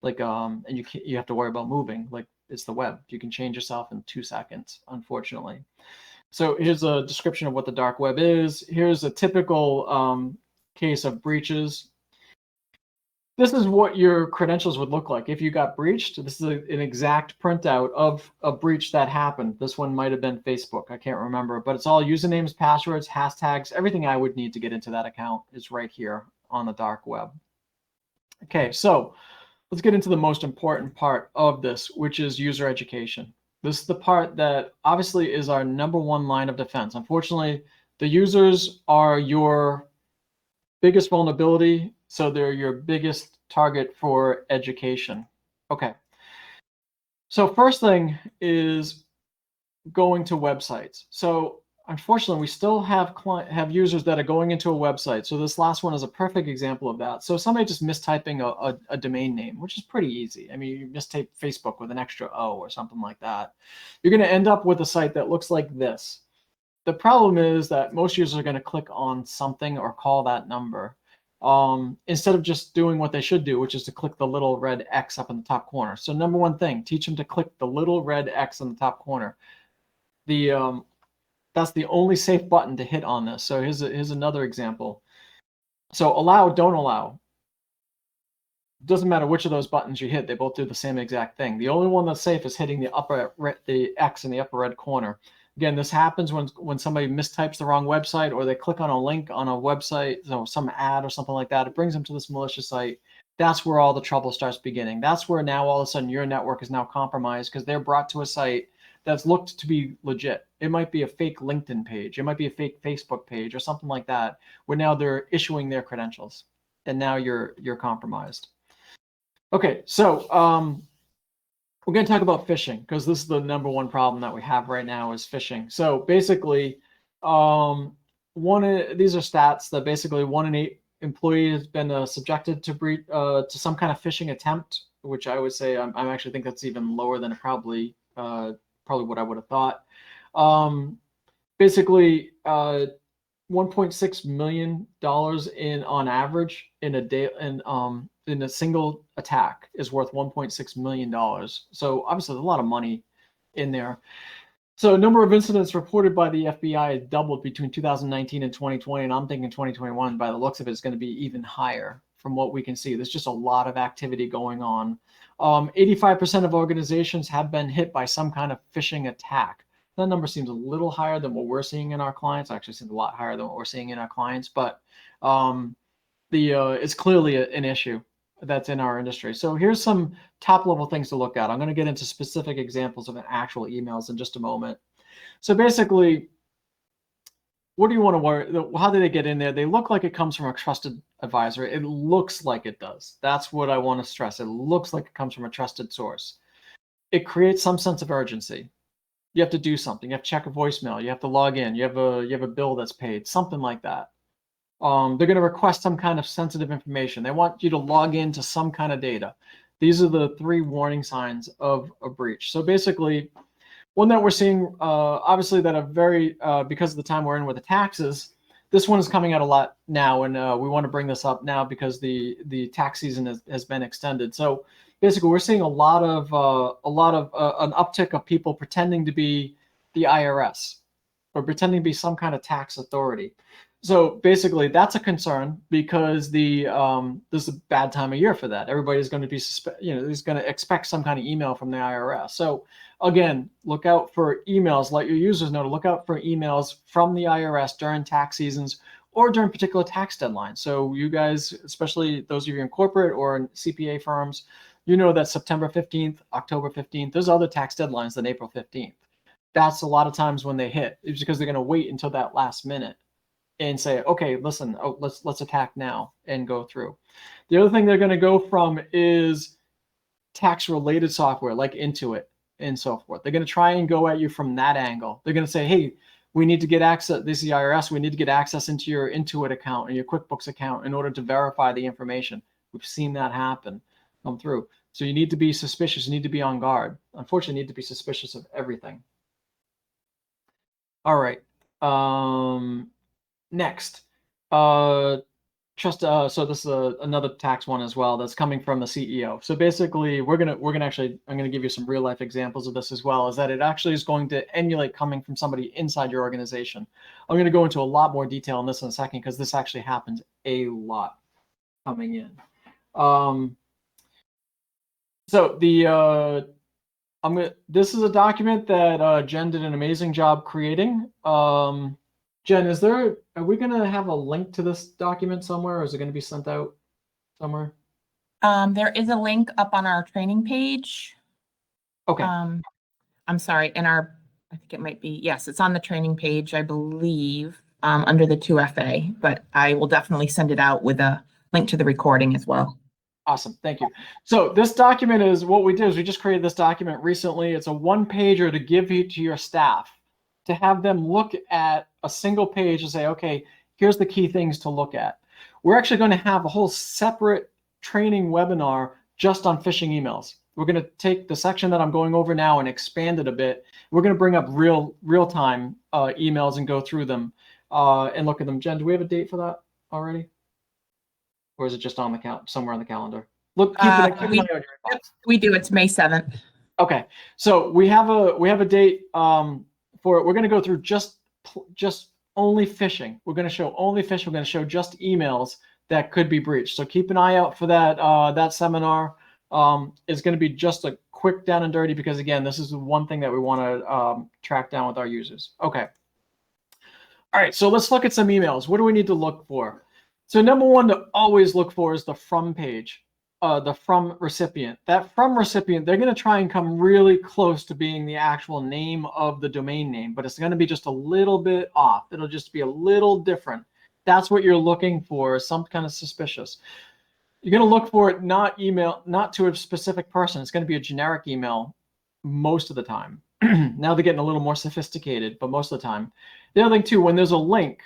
like and you have to worry about moving. Like it's the web. You can change yourself in 2 seconds, unfortunately. So here's a description of what the dark web is. Here's a typical case of breaches. This is what your credentials would look like if you got breached. This is an exact printout of a breach that happened. This one might have been Facebook. I can't remember, but it's all usernames, passwords, hashtags, everything I would need to get into that account is right here on the dark web. Okay, so let's get into the most important part of this, which is user education. This is the part that obviously is our #1 line of defense. Unfortunately, the users are your biggest vulnerability. So they're your biggest target for education. Okay. So first thing is going to websites. So unfortunately, we still have users that are going into a website. So this last one is a perfect example of that. So somebody just mistyping a domain name, which is pretty easy. I mean, you mistype Facebook with an extra O or something like that. You're going to end up with a site that looks like this. The problem is that most users are going to click on something or call that number. Instead of just doing what they should do, which is to click the little red X up in the top corner. So #1 thing, teach them to click the little red X in the top corner. That's the only safe button to hit on this. So here's another example. So allow, don't allow. Doesn't matter which of those buttons you hit, they both do the same exact thing. The only one that's safe is hitting the X in the upper red corner. Again, this happens when somebody mistypes the wrong website or they click on a link on a website, some ad or something like that. It brings them to this malicious site. That's where all the trouble starts beginning. That's where now all of a sudden your network is now compromised because they're brought to a site that's looked to be legit. It might be a fake LinkedIn page. It might be a fake Facebook page or something like that, where now they're issuing their credentials and now you're compromised. Okay, so we're going to talk about phishing because this is the #1 problem that we have right now is phishing. So basically, these are stats that basically 1 in 8 employees has been subjected to some kind of phishing attempt, which I would say I actually think that's even lower than it probably what I would have thought. Basically, $1.6 million on average in a day in a single attack is worth $1.6 million. So obviously there's a lot of money in there. So number of incidents reported by the FBI doubled between 2019 and 2020, and I'm thinking 2021, by the looks of it, is going to be even higher from what we can see. There's just a lot of activity going on. 85% of organizations have been hit by some kind of phishing attack. That number seems a little higher than what we're seeing in our clients. Actually, seems a lot higher than what we're seeing in our clients, but it's clearly an issue that's in our industry. So here's some top level things to look at. I'm going to get into specific examples of actual emails in just a moment. So basically, what do you want to worry? How did it get in there? They look like it comes from a trusted advisor. It looks like it does. That's what I want to stress. It looks like it comes from a trusted source. It creates some sense of urgency. You have to do something. You have to check a voicemail. You have to log in. You have a bill that's paid, something like that. They're going to request some kind of sensitive information. They want you to log into some kind of data. These are the 3 warning signs of a breach. So basically, one that we're seeing, obviously, that are very, because of the time we're in with the taxes, this one is coming out a lot now, and we want to bring this up now because the tax season has been extended. So basically, we're seeing a lot of an uptick of people pretending to be the IRS or pretending to be some kind of tax authority. So basically, that's a concern because this is a bad time of year for that. Everybody's going to be, is going to expect some kind of email from the IRS. So again, look out for emails. Let your users know to look out for emails from the IRS during tax seasons or during particular tax deadlines. So you guys, especially those of you in corporate or in CPA firms, you know that September 15th, October 15th, there's other tax deadlines than April 15th. That's a lot of times when they hit. It's because they're going to wait until that last minute and say, okay, listen, let's attack now and go through. The other thing they're going to go from is tax-related software like Intuit and so forth. They're going to try and go at you from that angle. They're going to say, hey, we need to get access, this is the IRS, we need to get access into your Intuit account and your QuickBooks account in order to verify the information. We've seen that happen, come through. So you need to be suspicious, you need to be on guard. Unfortunately, you need to be suspicious of everything. All right. Next, trust. So this is another tax one as well that's coming from the CEO. So basically, I'm gonna give you some real life examples of this as well. Is that it actually is going to emulate coming from somebody inside your organization. I'm gonna go into a lot more detail on this in a second because this actually happens a lot coming in. So this is a document that Jen did an amazing job creating. Jen, are we going to have a link to this document somewhere, or is it going to be sent out somewhere? There is a link up on our training page. Okay. I'm sorry, I think it might be, yes, it's on the training page, I believe, under the 2FA, but I will definitely send it out with a link to the recording as well. Awesome, thank you. So this document is, what we did is we just created this document recently. It's a 1-pager to give you to your staff, to have them look at a single page and say, okay, here's the key things to look at. We're actually going to have a whole separate training webinar just on phishing emails. We're going to take the section that I'm going over now and expand it a bit. We're going to bring up real-time emails and go through them and look at them. Jen, do we have a date for that already? Or is it just on the somewhere on the calendar? Look, keep an eye on your inbox. We do. It's May 7th. Okay, so we have a date for it. We're going to go through just only phishing. We're going to show only phishing. We're going to show just emails that could be breached. So keep an eye out for that. That seminar is going to be just a quick down and dirty because again, this is the one thing that we want to track down with our users. Okay. All right, so let's look at some emails. What do we need to look for? So number one to always look for is the from page, the from recipient. That from recipient, they're going to try and come really close to being the actual name of the domain name, but it's going to be just a little bit off. It'll just be a little different. That's what you're looking for, some kind of suspicious. You're going to look for it not to a specific person. It's going to be a generic email most of the time. Now they're getting a little more sophisticated, but most of the time. The other thing too, when there's a link,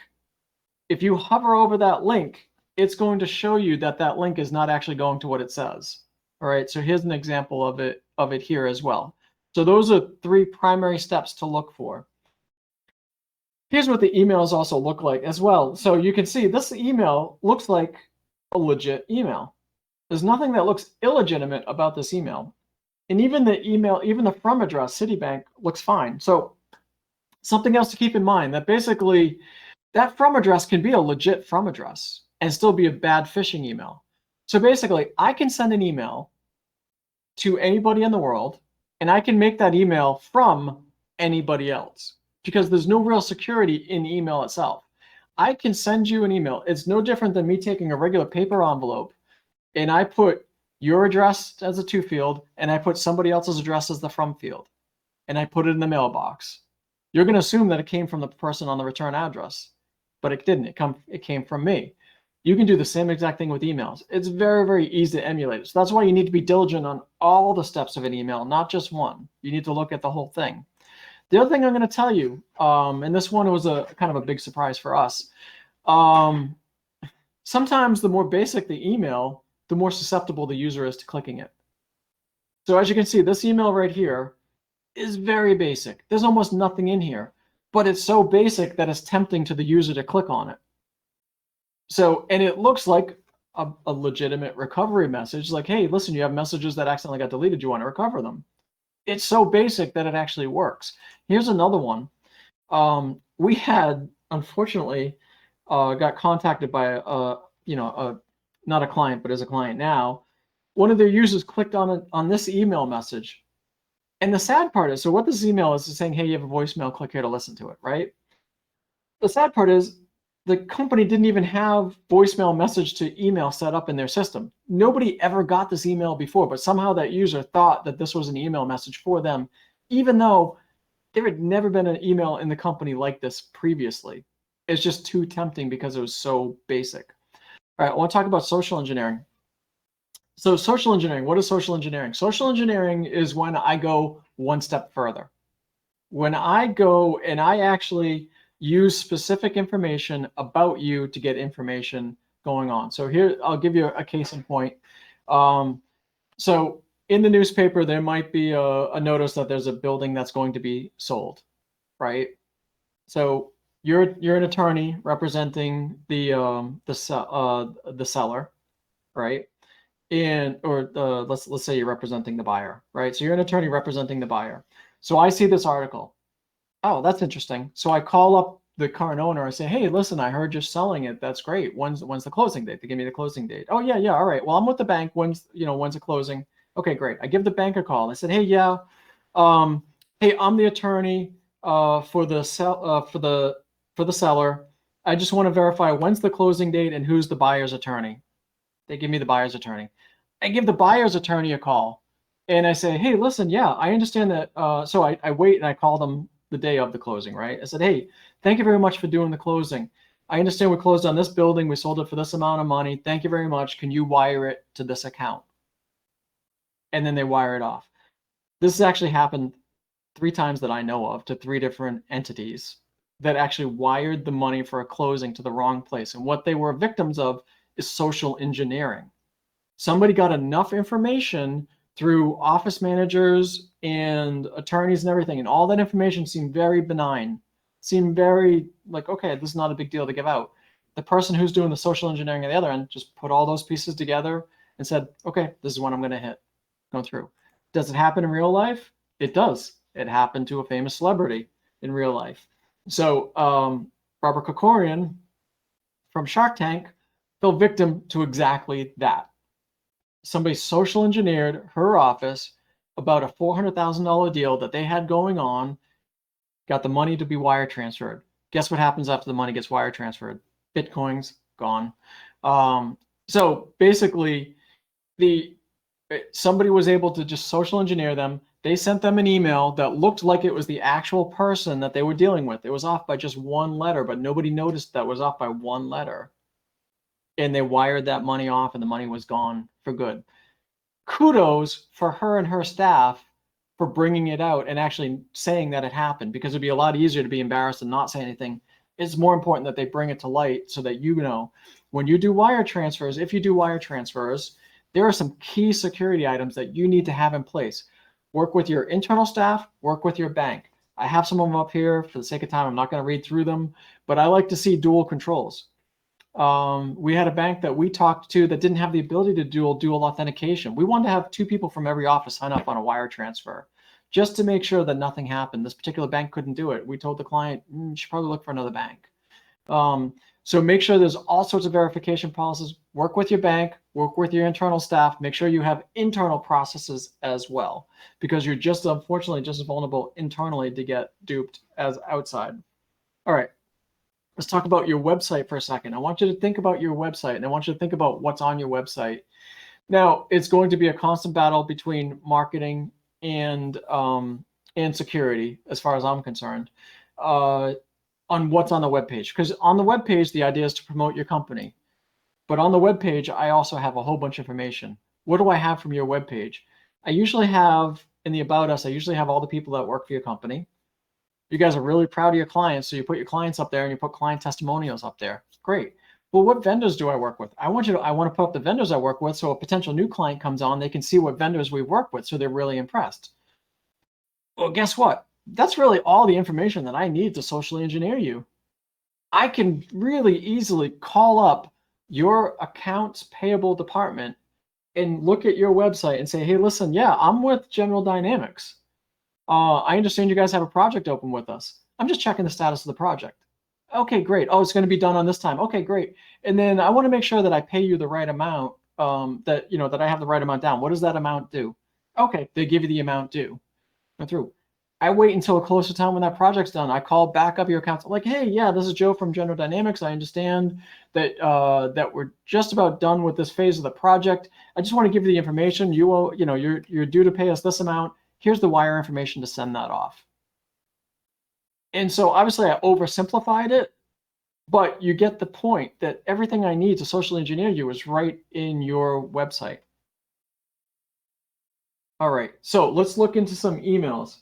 if you hover over that link, it's going to show you that that link is not actually going to what it says. All right, so here's an example of it here as well. So those are 3 primary steps to look for. Here's what the emails also look like as well. So you can see this email looks like a legit email. There's nothing that looks illegitimate about this email. And even the email, even the from address, Citibank, looks fine. So Something else to keep in mind, that basically that from address can be a legit from address and still be a bad phishing email. So basically, I can send an email to anybody in the world, and I can make that email from anybody else because there's no real security in email itself. I can send you an email. It's no different than me taking a regular paper envelope and I put your address as a to field and I put somebody else's address as the from field and I put it in the mailbox. You're going to assume that it came from the person on the return address, but it didn't. It came from me. You can do the same exact thing with emails. It's very, very easy to emulate it. So that's why you need to be diligent on all the steps of an email, not just one. You need to look at the whole thing. The other thing I'm going to tell you, and this one was a kind of a big surprise for us. Sometimes the more basic the email, the more susceptible the user is to clicking it. So as you can see, this email right here is very basic. There's almost nothing in here, but it's so basic that it's tempting to the user to click on it. So, and it looks like a legitimate recovery message, like, hey, listen, you have messages that accidentally got deleted, you want to recover them. It's so basic that it actually works. Here's another one. We had, unfortunately, got contacted by not a client, but as a client now. One of their users clicked on this email message. And the sad part is, so what this email is saying, hey, you have a voicemail, click here to listen to it, right? The sad part is the company didn't even have voicemail message to email set up in their system. Nobody ever got this email before, but somehow that user thought that this was an email message for them, even though there had never been an email in the company like this previously. It's just too tempting because it was so basic. All right, I want to talk about social engineering. So social engineering, what is social engineering? Social engineering is when I go one step further. When I go and I actually use specific information about you to get information going on. So here, I'll give you a case in point. So in the newspaper, there might be a notice that there's a building that's going to be sold, right? So you're an attorney representing the seller, right? Let's say you're representing the buyer, right? So you're an attorney representing the buyer. So I see this article. Oh, that's interesting. So I call up the current owner. I say, hey, listen, I heard you're selling it. That's great. When's the closing date? They give me the closing date. Oh, yeah. All right. Well, I'm with the bank. When's the closing? Okay, great. I give the bank a call. I said, hey, yeah. Hey, I'm the attorney for the seller. I just want to verify when's the closing date and who's the buyer's attorney. They give me the buyer's attorney. I give the buyer's attorney a call and I say, hey, listen, yeah, I understand that. So I wait and I call them the day of the closing, right? I said, hey, thank you very much for doing the closing. I understand we closed on this building. We sold it for this amount of money. Thank you very much. Can you wire it to this account? And then they wire it off. This has actually happened 3 times that I know of to 3 different entities that actually wired the money for a closing to the wrong place. And what they were victims of is social engineering. Somebody got enough information through office managers and attorneys and everything, and all that information seemed very benign, seemed very like, okay, this is not a big deal to give out. The person who's doing the social engineering on the other end just put all those pieces together and said, okay, this is what I'm going to go through. Does it happen in real life? It does. It happened to a famous celebrity in real life. So Barbara Corcoran from Shark Tank fell victim to exactly that. Somebody social engineered her office about a $400,000 deal that they had going on, got the money to be wire transferred. Guess what happens after the money gets wire transferred? Bitcoin's gone. So basically, somebody was able to just social engineer them. They sent them an email that looked like it was the actual person that they were dealing with. It was off by just 1 letter, but nobody noticed that was off by 1 letter. And they wired that money off and the money was gone for good. Kudos for her and her staff for bringing it out and actually saying that it happened, because it'd be a lot easier to be embarrassed and not say anything. It's more important that they bring it to light so that you know when you do wire transfers, if you do wire transfers, there are some key security items that you need to have in place. Work with your internal staff, work with your bank. I have some of them up here for the sake of time. I'm not going to read through them, but I like to see dual controls. We had a bank that we talked to that didn't have the ability to do dual authentication. We wanted to have 2 people from every office sign up on a wire transfer. just to make sure that nothing happened. This particular bank couldn't do it. We told the client, you should probably look for another bank. So make sure there's all sorts of verification policies. Work with your bank, work with your internal staff, make sure you have internal processes as well, because you're just, unfortunately, just as vulnerable internally to get duped as outside. All right, let's talk about your website for a second. I want you to think about your website, and I want you to think about what's on your website. Now, it's going to be a constant battle between marketing and security, as far as I'm concerned, on what's on the webpage. Because on the webpage, the idea is to promote your company. But on the webpage, I also have a whole bunch of information. What do I have from your webpage? I usually have, in the About Us, I usually have all the people that work for your company. You guys are really proud of your clients, so you put your clients up there and you put client testimonials up there. Great. Well, what vendors do I work with? I want to put up the vendors I work with, so a potential new client comes on, they can see what vendors we work with, so they're really impressed. Well, guess what? That's really all the information that I need to socially engineer you. I can really easily call up your accounts payable department and look at your website and say, hey, listen, yeah, I'm with General Dynamics. I understand you guys have a project open with us. I'm just checking the status of the project. Okay, great. Oh, it's going to be done on this time. Okay, great. And then I want to make sure that I pay you the right amount, that I have the right amount down. What does that amount do? Okay, they give you the amount due. Go through. I wait until a closer time when that project's done. I call back up your account. I'm like, hey, yeah, this is Joe from General Dynamics. I understand that that we're just about done with this phase of the project. I just want to give you the information. You owe, you're due to pay us this amount. Here's the wire information to send that off. And so obviously I oversimplified it, but you get the point that everything I need to socially engineer you is right in your website. All right, so let's look into some emails.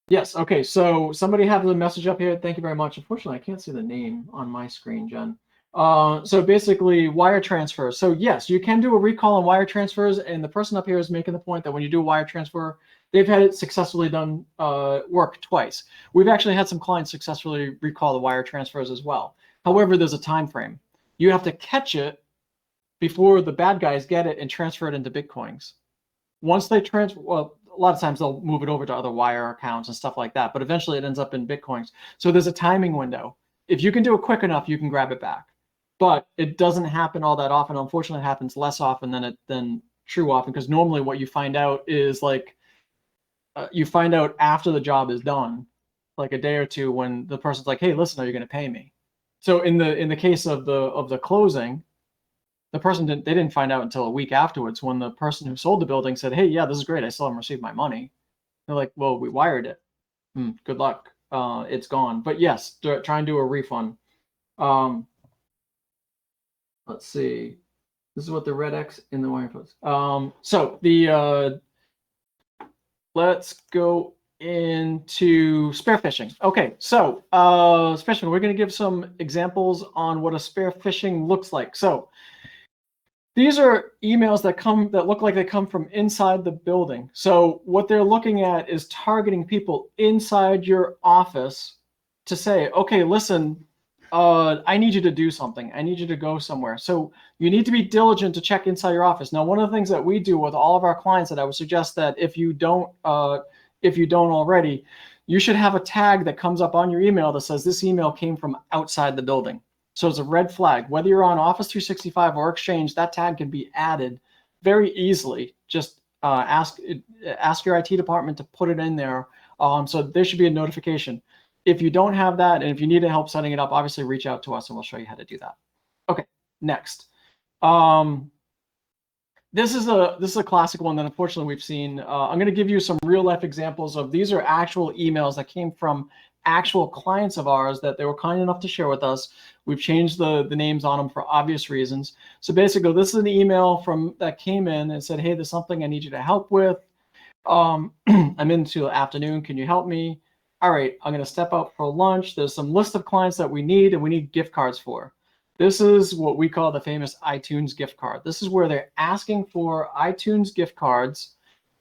Yes, okay, so somebody have the message up here. Thank you very much. Unfortunately, I can't see the name on my screen, Jen. So basically wire transfers. So yes, you can do a recall on wire transfers, and the person up here is making the point that when you do a wire transfer, they've had it successfully done work twice. We've actually had some clients successfully recall the wire transfers as well. However, there's a time frame. You have to catch it before the bad guys get it and transfer it into Bitcoins. Once they transfer, well, a lot of times they'll move it over to other wire accounts and stuff like that, but eventually it ends up in Bitcoins. So there's a timing window. If you can do it quick enough, you can grab it back. But it doesn't happen all that often. Unfortunately, it happens less often than true often, because normally what you find out is like, you find out after the job is done, like a day or two, when the person's like, hey, listen, are you going to pay me? So in the case of the closing, the person didn't find out until a week afterwards, when the person who sold the building said, hey, yeah, this is great, I still haven't received my money. They're like, well, we wired it. Good luck. It's gone. But yes, try and do a refund. Let's see. This is what the red X in the wire puts. So the let's go into spear phishing. Okay, so phishing, we're going to give some examples on what a spear phishing looks like. So these are emails that look like they come from inside the building. So what they're looking at is targeting people inside your office to say, okay, listen, I need you to do something. I need you to go somewhere. So you need to be diligent to check inside your office. Now, one of the things that we do with all of our clients that I would suggest that if you don't already, you should have a tag that comes up on your email that says this email came from outside the building. So it's a red flag. Whether you're on Office 365 or Exchange, that tag can be added very easily. Just ask your IT department to put it in there. So there should be a notification. If you don't have that, and if you need help setting it up, obviously reach out to us and we'll show you how to do that. Okay, next. This is a classic one that unfortunately we've seen. I'm going to give you some real life examples of, these are actual emails that came from actual clients of ours that they were kind enough to share with us. We've changed the names on them for obvious reasons. So basically, this is an email that came in and said, hey, there's something I need you to help with. I'm into the afternoon. Can you help me? All right, I'm going to step out for lunch. There's some list of clients that we need and we need gift cards for. This is what we call the famous iTunes gift card. This is where they're asking for iTunes gift cards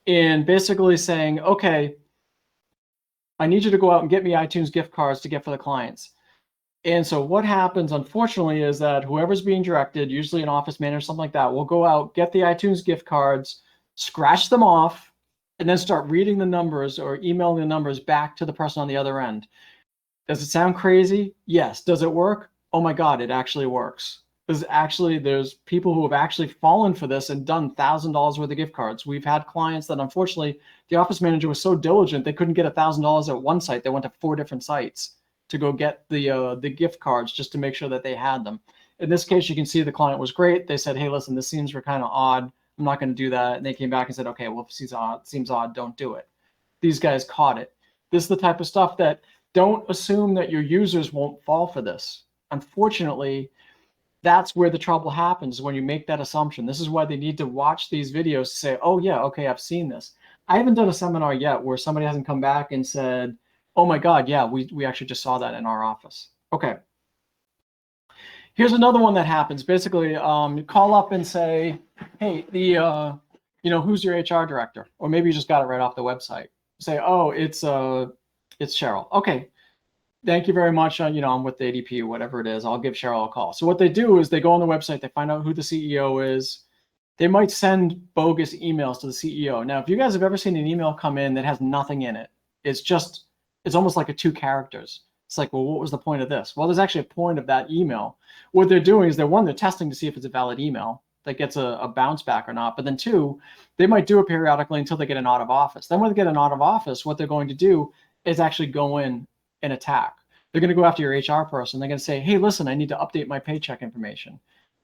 and basically saying, okay, I need you to go out and get me iTunes gift cards to get for the clients. And so what happens, unfortunately, is that whoever's being directed, usually an office manager, something like that, will go out, get the iTunes gift cards, scratch them off, and then start reading the numbers or emailing the numbers back to the person on the other end. Does it sound crazy? Yes. Does it work? Oh my God, it actually works. There's people who have actually fallen for this and done $1,000 worth of gift cards. We've had clients that unfortunately the office manager was so diligent they couldn't get $1,000 at one site. They went to 4 different sites to go get the gift cards just to make sure that they had them. In this case, you can see the client was great. They said, hey, listen, this seems kind of odd. I'm not going to do that. And they came back and said, okay, well, if it seems odd, don't do it. These guys caught it. This is the type of stuff that don't assume that your users won't fall for this. Unfortunately, that's where the trouble happens when you make that assumption. This is why they need to watch these videos to say, oh yeah, okay, I've seen this. I haven't done a seminar yet where somebody hasn't come back and said, oh my God, yeah, we actually just saw that in our office. Okay. Here's another one that happens. Basically, you call up and say, hey, who's your HR director? Or maybe you just got it right off the website. Say, oh, it's Cheryl. Okay. Thank you very much. I'm with the ADP or whatever it is. I'll give Cheryl a call. So what they do is they go on the website, they find out who the CEO is. They might send bogus emails to the CEO. Now, if you guys have ever seen an email come in that has nothing in it, it's almost like 2 characters. It's like, well, what was the point of this? Well, there's actually a point of that email. What they're doing is they're testing to see if it's a valid email that gets a bounce back or not. But then 2, they might do it periodically until they get an out of office. Then when they get an out of office, what they're going to do is actually go in and attack. They're going to go after your HR person. They're going to say, hey, listen, I need to update my paycheck information.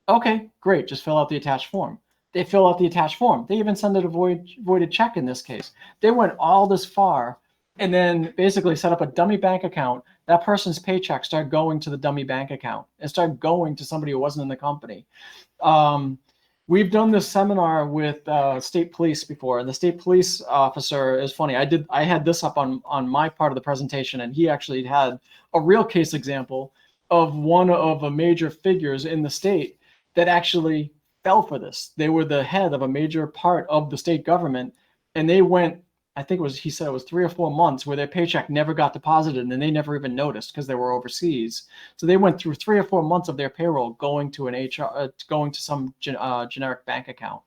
Okay, great. Just fill out the attached form. They fill out the attached form. They even send it a voided check in this case. They went all this far and then basically set up a dummy bank account. That person's paycheck started going to the dummy bank account and started going to somebody who wasn't in the company. We've done this seminar with state police before, and the state police officer is funny. I had this up on my part of the presentation, and he actually had a real case example of one of the major figures in the state that actually fell for this. They were the head of a major part of the state government, and they went, he said it was 3 or 4 months where their paycheck never got deposited, and they never even noticed because they were overseas. So they went through 3 or 4 months of their payroll going to going to some generic bank account.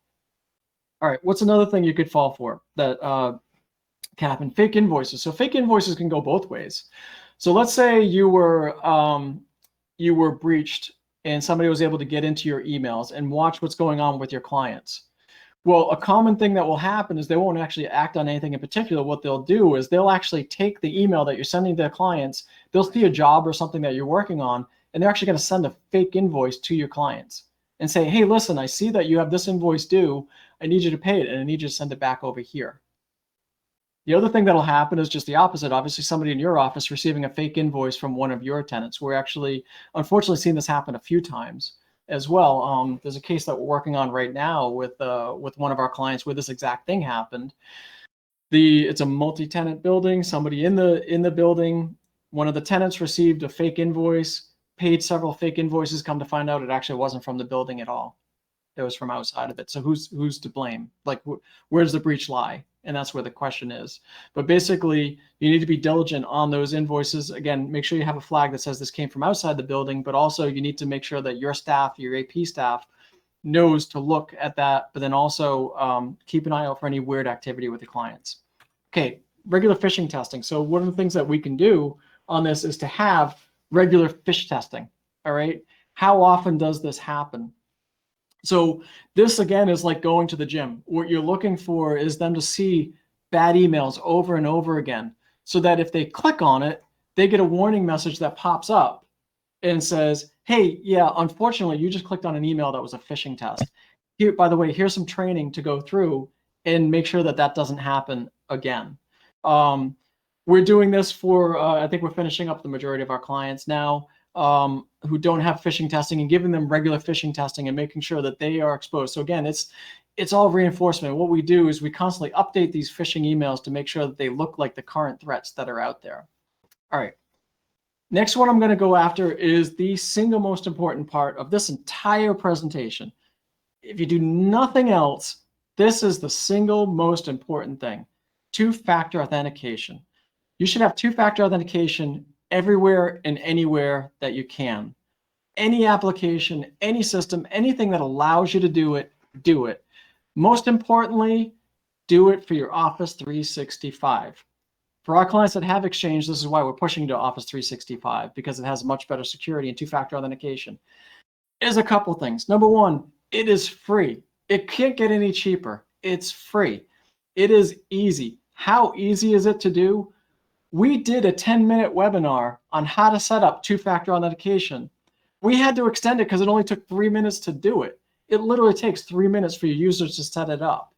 All right, what's another thing you could fall for that can happen? Fake invoices. So fake invoices can go both ways. So let's say you were breached and somebody was able to get into your emails and watch what's going on with your clients. Well, a common thing that will happen is they won't actually act on anything in particular. What they'll do is they'll actually take the email that you're sending to their clients, they'll see a job or something that you're working on, and they're actually going to send a fake invoice to your clients and say, hey, listen, I see that you have this invoice due. I need you to pay it, and I need you to send it back over here. The other thing that'll happen is just the opposite. Obviously, somebody in your office receiving a fake invoice from one of your tenants. We're actually, unfortunately, seeing this happen a few times as well. There's a case that we're working on right now with one of our clients where this exact thing happened. It's a multi-tenant building. Somebody in the building, one of the tenants received a fake invoice, paid several fake invoices. Come to find out, it actually wasn't from the building at all. It was from outside of it. So who's to blame? Like, where does the breach lie? And that's where the question is. But basically, you need to be diligent on those invoices. Again, make sure you have a flag that says this came from outside the building, but also you need to make sure that your staff, your AP staff, knows to look at that, but then also keep an eye out for any weird activity with the clients. Okay, regular phishing testing. So one of the things that we can do on this is to have regular phish testing, all right? How often does this happen? So this, again, is like going to the gym. What you're looking for is them to see bad emails over and over again so that if they click on it, they get a warning message that pops up and says, hey, yeah, unfortunately, you just clicked on an email that was a phishing test. Here, by the way, here's some training to go through and make sure that that doesn't happen again. We're doing this for, I think we're finishing up the majority of our clients now. Who don't have phishing testing, and giving them regular phishing testing and making sure that they are exposed. So again, it's all reinforcement. What we do is we constantly update these phishing emails to make sure that they look like the current threats that are out there. All right. Next one I'm going to go after is the single most important part of this entire presentation. If you do nothing else, this is the single most important thing: 2-factor authentication. You should have 2-factor authentication everywhere and anywhere that you can. Any application, any system, anything that allows you to do it, do it. Most importantly, do it for your Office 365. For our clients that have Exchange, this is why we're pushing to Office 365, because it has much better security and two-factor authentication. There's a couple things. Number one, it is free. It can't get any cheaper. It's free. It is easy. How easy is it to do? We did a 10-minute webinar on how to set up two-factor authentication. We had to extend it because it only took 3 minutes to do it. It literally takes 3 minutes for your users to set it up.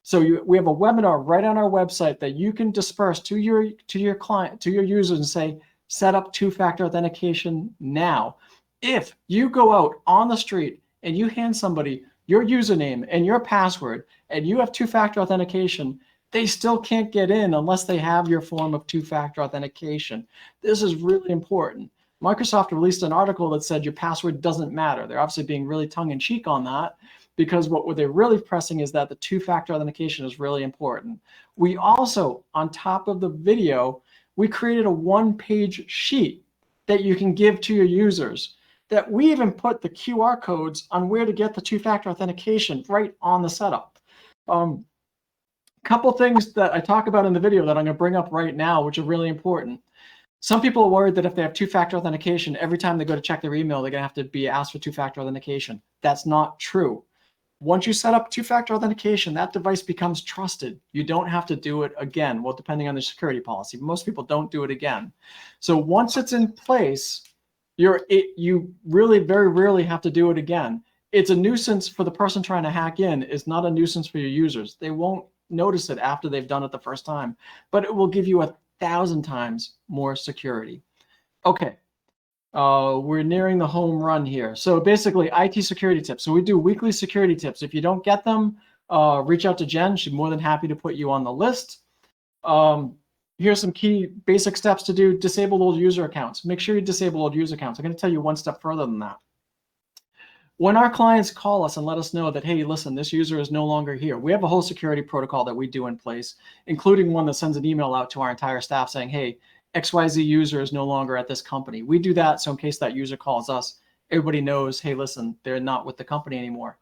So we have a webinar right on our website that you can disperse to your client, to your users, and say, set up two-factor authentication now. If you go out on the street and you hand somebody your username and your password and you have two-factor authentication, they still can't get in unless they have your form of two-factor authentication. This is really important. Microsoft released an article that said your password doesn't matter. They're obviously being really tongue-in-cheek on that, because what they're really pressing is that the two-factor authentication is really important. We also, on top of the video, we created a one-page sheet that you can give to your users, that we even put the QR codes on where to get the two-factor authentication right on the setup. Couple things that I talk about in the video that I'm going to bring up right now, which are really important. Some people are worried that if they have two-factor authentication, every time they go to check their email, they're going to have to be asked for two-factor authentication. That's not true. Once you set up two-factor authentication, that device becomes trusted. You don't have to do it again. Well, depending on the security policy, most people don't do it again. So once it's in place, you really very rarely have to do it again. It's a nuisance for the person trying to hack in. It's not a nuisance for your users. They won't notice it after they've done it the first time, but it will give you 1,000 times more security. Okay. We're nearing the home run here. So basically, IT security tips. So we do weekly security tips. If you don't get them, reach out to Jen. She's more than happy to put you on the list. Here's some key basic steps to do. Disable old user accounts. Make sure you disable old user accounts. I'm going to tell you one step further than that. When our clients call us and let us know that, hey, listen, this user is no longer here, we have a whole security protocol that we do in place, including one that sends an email out to our entire staff saying, hey, XYZ user is no longer at this company. We do that so in case that user calls us, everybody knows, hey, listen, they're not with the company anymore.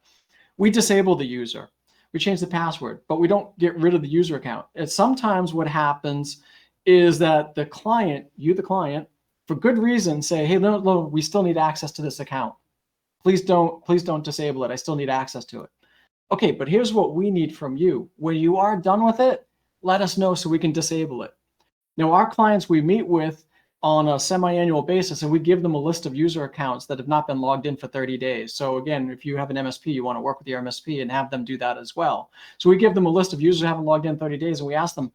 We disable the user. We change the password, but we don't get rid of the user account. And sometimes what happens is that the client, the client, for good reason, say, hey, no, we still need access to this account. Please don't disable it. I still need access to it. Okay, but here's what we need from you. When you are done with it, let us know so we can disable it. Now, our clients we meet with on a semi-annual basis, and we give them a list of user accounts that have not been logged in for 30 days. So again, if you have an MSP, you want to work with your MSP and have them do that as well. So we give them a list of users who haven't logged in 30 days, and we ask them,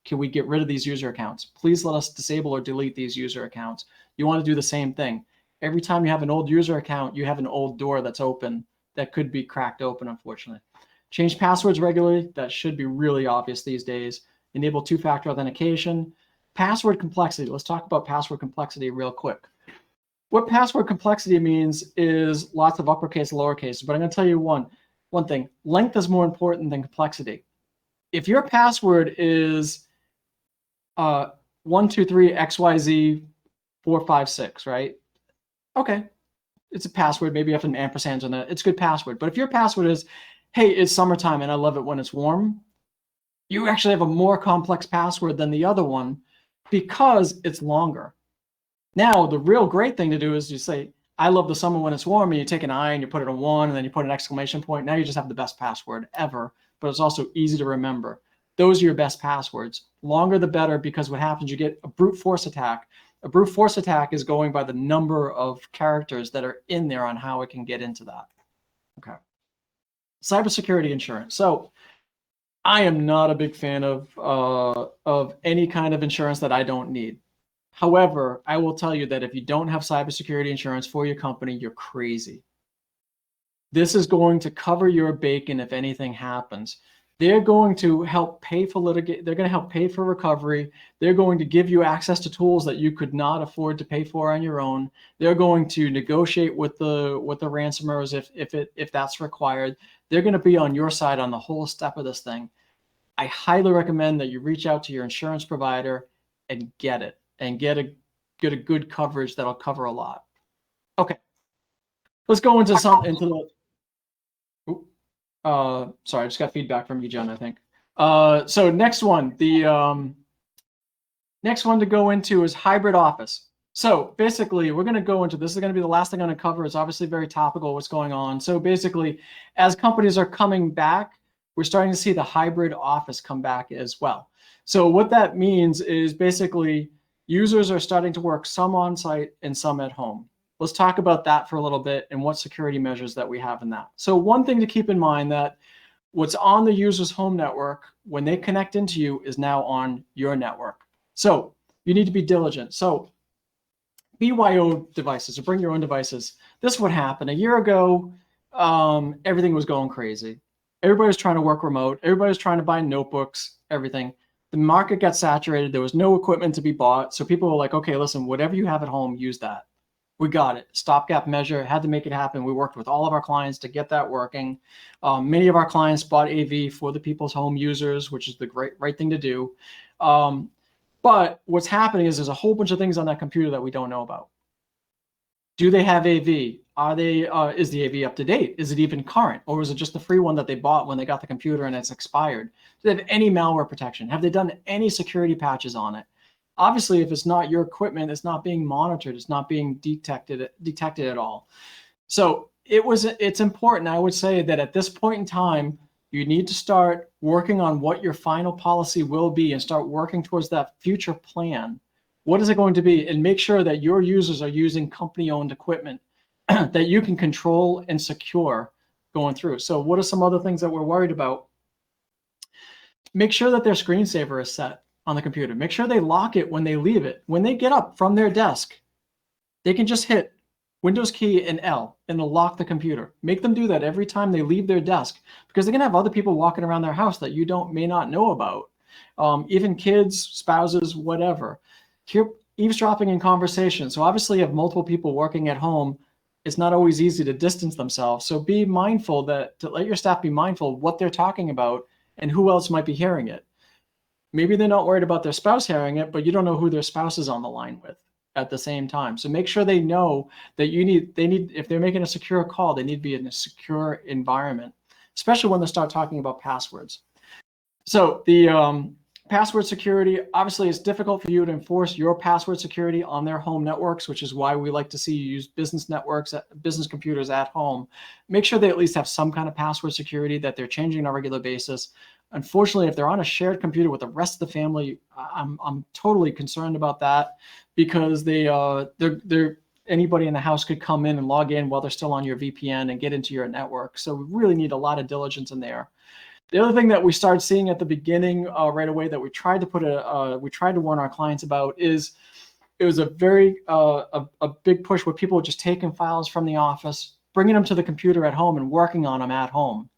can we get rid of these user accounts? Please let us disable or delete these user accounts. You want to do the same thing. Every time you have an old user account, you have an old door that's open that could be cracked open, unfortunately. Change passwords regularly. That should be really obvious these days. Enable two-factor authentication. Password complexity. Let's talk about password complexity real quick. What password complexity means is lots of uppercase, lowercase, but I'm going to tell you one thing. Length is more important than complexity. If your password is 123XYZ 456, right? Okay, it's a password. Maybe you have an ampersand on that. It's a good password. But if your password is, hey, it's summertime and I love it when it's warm, you actually have a more complex password than the other one because it's longer. Now, the real great thing to do is you say, I love the summer when it's warm, and you take an I and you put it on 1, and then you put an exclamation point. Now you just have the best password ever, but it's also easy to remember. Those are your best passwords. Longer the better, because what happens, you get a brute force attack. A brute force attack is going by the number of characters that are in there on how it can get into that. Okay. Cybersecurity insurance. So I am not a big fan of any kind of insurance that I don't need. However, I will tell you that if you don't have cybersecurity insurance for your company, you're crazy. This is going to cover your bacon if anything happens. They're going to help pay for litigation. They're going to help pay for recovery. They're going to give you access to tools that you could not afford to pay for on your own. They're going to negotiate with the ransomers if that's required. They're going to be on your side on the whole step of this thing. I highly recommend that you reach out to your insurance provider and get it, and get a get a good coverage that'll cover a lot. Okay, let's go into the. Sorry, I just got feedback from you, Jen, I think. So next one, the next one to go into is hybrid office. So basically, we're going to go into this. Is going to be the last thing I'm going to cover. It's obviously very topical what's going on. So basically, as companies are coming back, we're starting to see the hybrid office come back as well. So what that means is basically users are starting to work some on site and some at home. Let's talk about that for a little bit and what security measures that we have in that. So one thing to keep in mind that what's on the user's home network when they connect into you is now on your network. So you need to be diligent. So BYO devices, or bring your own devices. This would happen. A year ago, everything was going crazy. Everybody was trying to work remote. Everybody was trying to buy notebooks, everything. The market got saturated. There was no equipment to be bought. So people were like, okay, listen, whatever you have at home, use that. We got it. Stopgap measure, had to make it happen. We worked with all of our clients to get that working. Many of our clients bought AV for the people's home users, which is the right thing to do. But what's happening is there's a whole bunch of things on that computer that we don't know about. Do they have AV? Are they? Is the AV up to date? Is it even current? Or is it just the free one that they bought when they got the computer and it's expired? Do they have any malware protection? Have they done any security patches on it? Obviously, if it's not your equipment, it's not being monitored. It's not being detected at all. So it's important. I would say that at this point in time, you need to start working on what your final policy will be and start working towards that future plan. What is it going to be? And make sure that your users are using company-owned equipment that you can control and secure going through. So what are some other things that we're worried about? Make sure that their screensaver is set on the computer. Make sure they lock it when they leave it. When they get up from their desk, they can just hit Windows key and L and it'll lock the computer. Make them do that every time they leave their desk, because they're gonna have other people walking around their house that you may not know about. Even kids, spouses, whatever. Hear eavesdropping in conversation. So obviously you have multiple people working at home. It's not always easy to distance themselves. So be mindful to let your staff be mindful of what they're talking about and who else might be hearing it. Maybe they're not worried about their spouse hearing it, but you don't know who their spouse is on the line with at the same time. So make sure they know that if they're making a secure call, they need to be in a secure environment, especially when they start talking about passwords. So the password security, obviously it's difficult for you to enforce your password security on their home networks, which is why we like to see you use business networks, business computers at home. Make sure they at least have some kind of password security that they're changing on a regular basis. Unfortunately, if they're on a shared computer with the rest of the family, I'm totally concerned about that, because anybody in the house could come in and log in while they're still on your VPN and get into your network. So we really need a lot of diligence in there. The other thing that we started seeing at the beginning right away that we tried to warn our clients about is it was a very a big push where people were just taking files from the office, bringing them to the computer at home and working on them at home.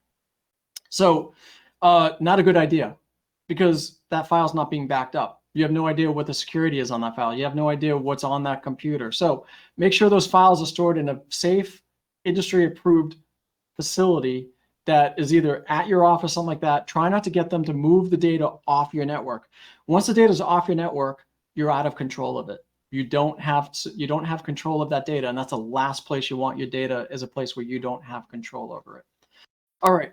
So not a good idea, because that file's not being backed up. You have no idea what the security is on that file. You have no idea what's on that computer. So make sure those files are stored in a safe, industry-approved facility that is either at your office, something like that. Try not to get them to move the data off your network. Once the data is off your network, you're out of control of it. You don't have control of that data, and that's the last place you want your data, is a place where you don't have control over it. All right,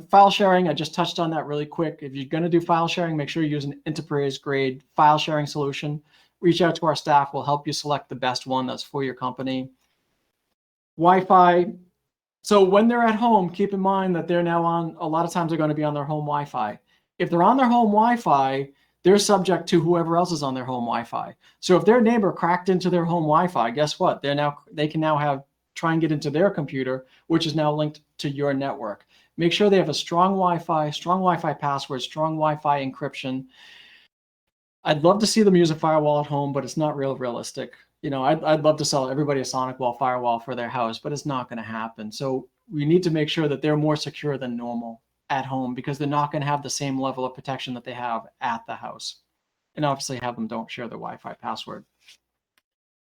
file sharing, I just touched on that really quick. If you're gonna do file sharing, make sure you use an enterprise grade file sharing solution. Reach out to our staff, we'll help you select the best one that's for your company. Wi-Fi, so when they're at home, keep in mind that they're now on, a lot of times they're gonna be on their home Wi-Fi. If they're on their home Wi-Fi, they're subject to whoever else is on their home Wi-Fi. So if their neighbor cracked into their home Wi-Fi, guess what? They can now try and get into their computer, which is now linked to your network. Make sure they have a strong Wi-Fi password, strong Wi-Fi encryption. I'd love to see them use a firewall at home, but it's not realistic. You know, I'd love to sell everybody a SonicWall firewall for their house, but it's not going to happen. So we need to make sure that they're more secure than normal at home, because they're not going to have the same level of protection that they have at the house. And obviously have them don't share their Wi-Fi password.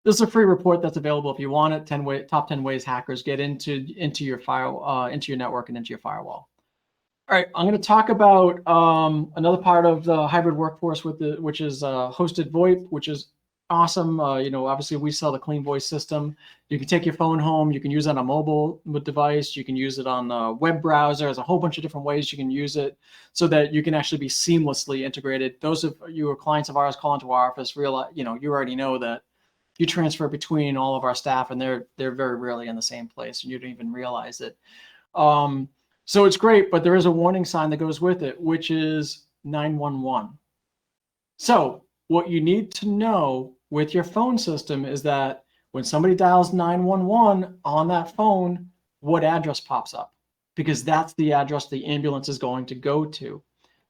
This is a free report that's available if you want it. Top 10 ways hackers get into your into your network and into your firewall. All right, I'm going to talk about another part of the hybrid workforce which is hosted VoIP, which is awesome. Obviously we sell the Clean Voice system. You can take your phone home. You can use it on a mobile device. You can use it on the web browser. There's a whole bunch of different ways you can use it so that you can actually be seamlessly integrated. Those of you who are clients of ours call into our office, realize, you already know that you transfer between all of our staff and they're very rarely in the same place and you don't even realize it. So it's great, but there is a warning sign that goes with it, which is 911. So what you need to know with your phone system is that when somebody dials 911 on that phone, what address pops up? Because that's the address the ambulance is going to go to.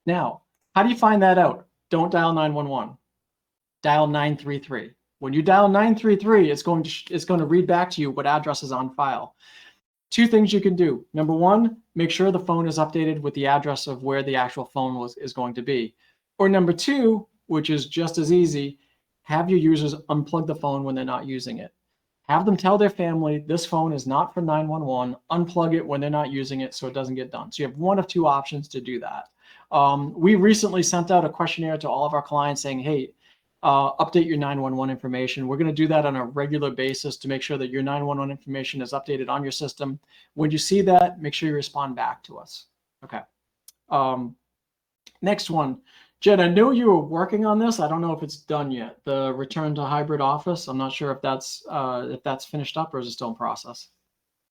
Now, how do you find that out? Don't dial 911. Dial 933. When you dial 933, it's going to read back to you what address is on file. Two things you can do. Number one, make sure the phone is updated with the address of where the actual phone is going to be. Or number two, which is just as easy, have your users unplug the phone when they're not using it. Have them tell their family, this phone is not for 911, unplug it when they're not using it so it doesn't get done. So you have one of two options to do that. We recently sent out a questionnaire to all of our clients saying, hey, update your 911 information. We're going to do that on a regular basis to make sure that your 911 information is updated on your system. When you see that, make sure you respond back to us. Okay. Next one. Jen, I know you were working on this. I don't know if it's done yet. The return to hybrid office. I'm not sure if that's finished up or is it still in process?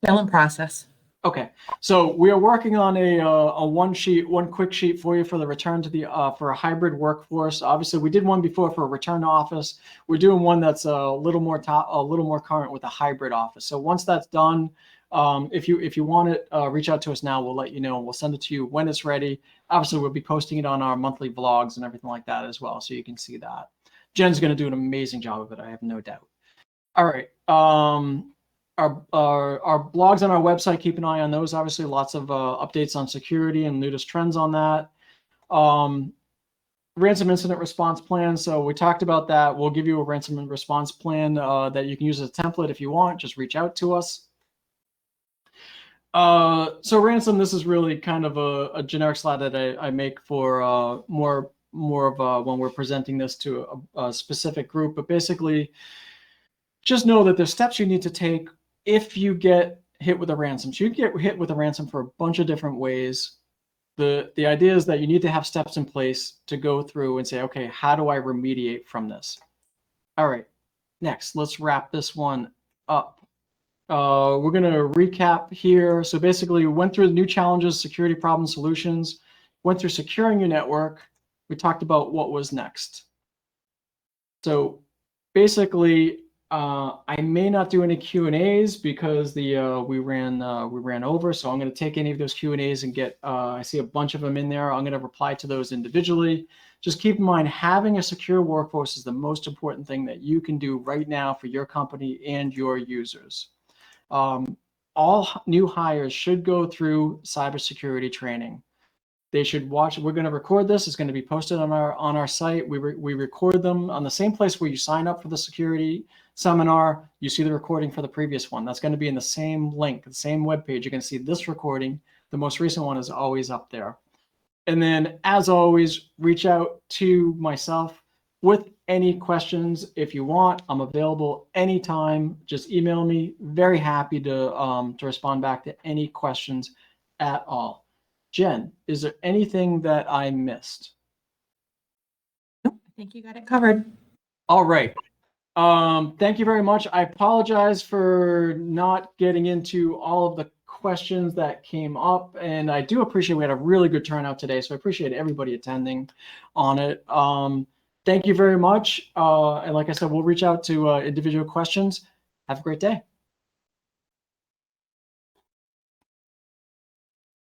Still in process. Okay, so we are working on one quick sheet for you for the return to the for a hybrid workforce. Obviously, we did one before for a return to office. We're doing one that's a little more current with a hybrid office. So once that's done, if you want it, reach out to us now. We'll let you know. We'll send it to you when it's ready. Obviously, we'll be posting it on our monthly vlogs and everything like that as well, so you can see that. Jen's going to do an amazing job of it, I have no doubt. All right. Our blogs on our website, keep an eye on those. Obviously, lots of updates on security and latest trends on that. Ransom incident response plan. So we talked about that. We'll give you a ransom response plan that you can use as a template if you want. Just reach out to us. So ransom, this is really kind of a generic slide that I make for more of when we're presenting this to a specific group. But basically, just know that there's steps you need to take if you get hit with a ransom. So you can get hit with a ransom for a bunch of different ways. The idea is that you need to have steps in place to go through and say, okay, how do I remediate from this? All right, next, let's wrap this one up. We're going to recap here. So basically, we went through the new challenges, security problem solutions, went through securing your network. We talked about what was next. So basically, I may not do any Q&As because we ran over. So I'm going to take any of those Q&As and get. I see a bunch of them in there. I'm going to reply to those individually. Just keep in mind, having a secure workforce is the most important thing that you can do right now for your company and your users. All new hires should go through cybersecurity training. They should watch. We're going to record this. It's going to be posted on our site. We record them on the same place where you sign up for the security seminar. You see the recording for the previous one. That's going to be in the same link, the same web page. You're going to see this recording. The most recent one is always up there. And then, as always, reach out to myself with any questions if you want. I'm available anytime. Just email me. Very happy to respond back to any questions at all. Jen, is there anything that I missed? Nope, I think you got it covered. All right. Thank you very much. I apologize for not getting into all of the questions that came up, and I do appreciate we had a really good turnout today, so I appreciate everybody attending on it. Thank you very much. And like I said, we'll reach out to individual questions. Have a great day.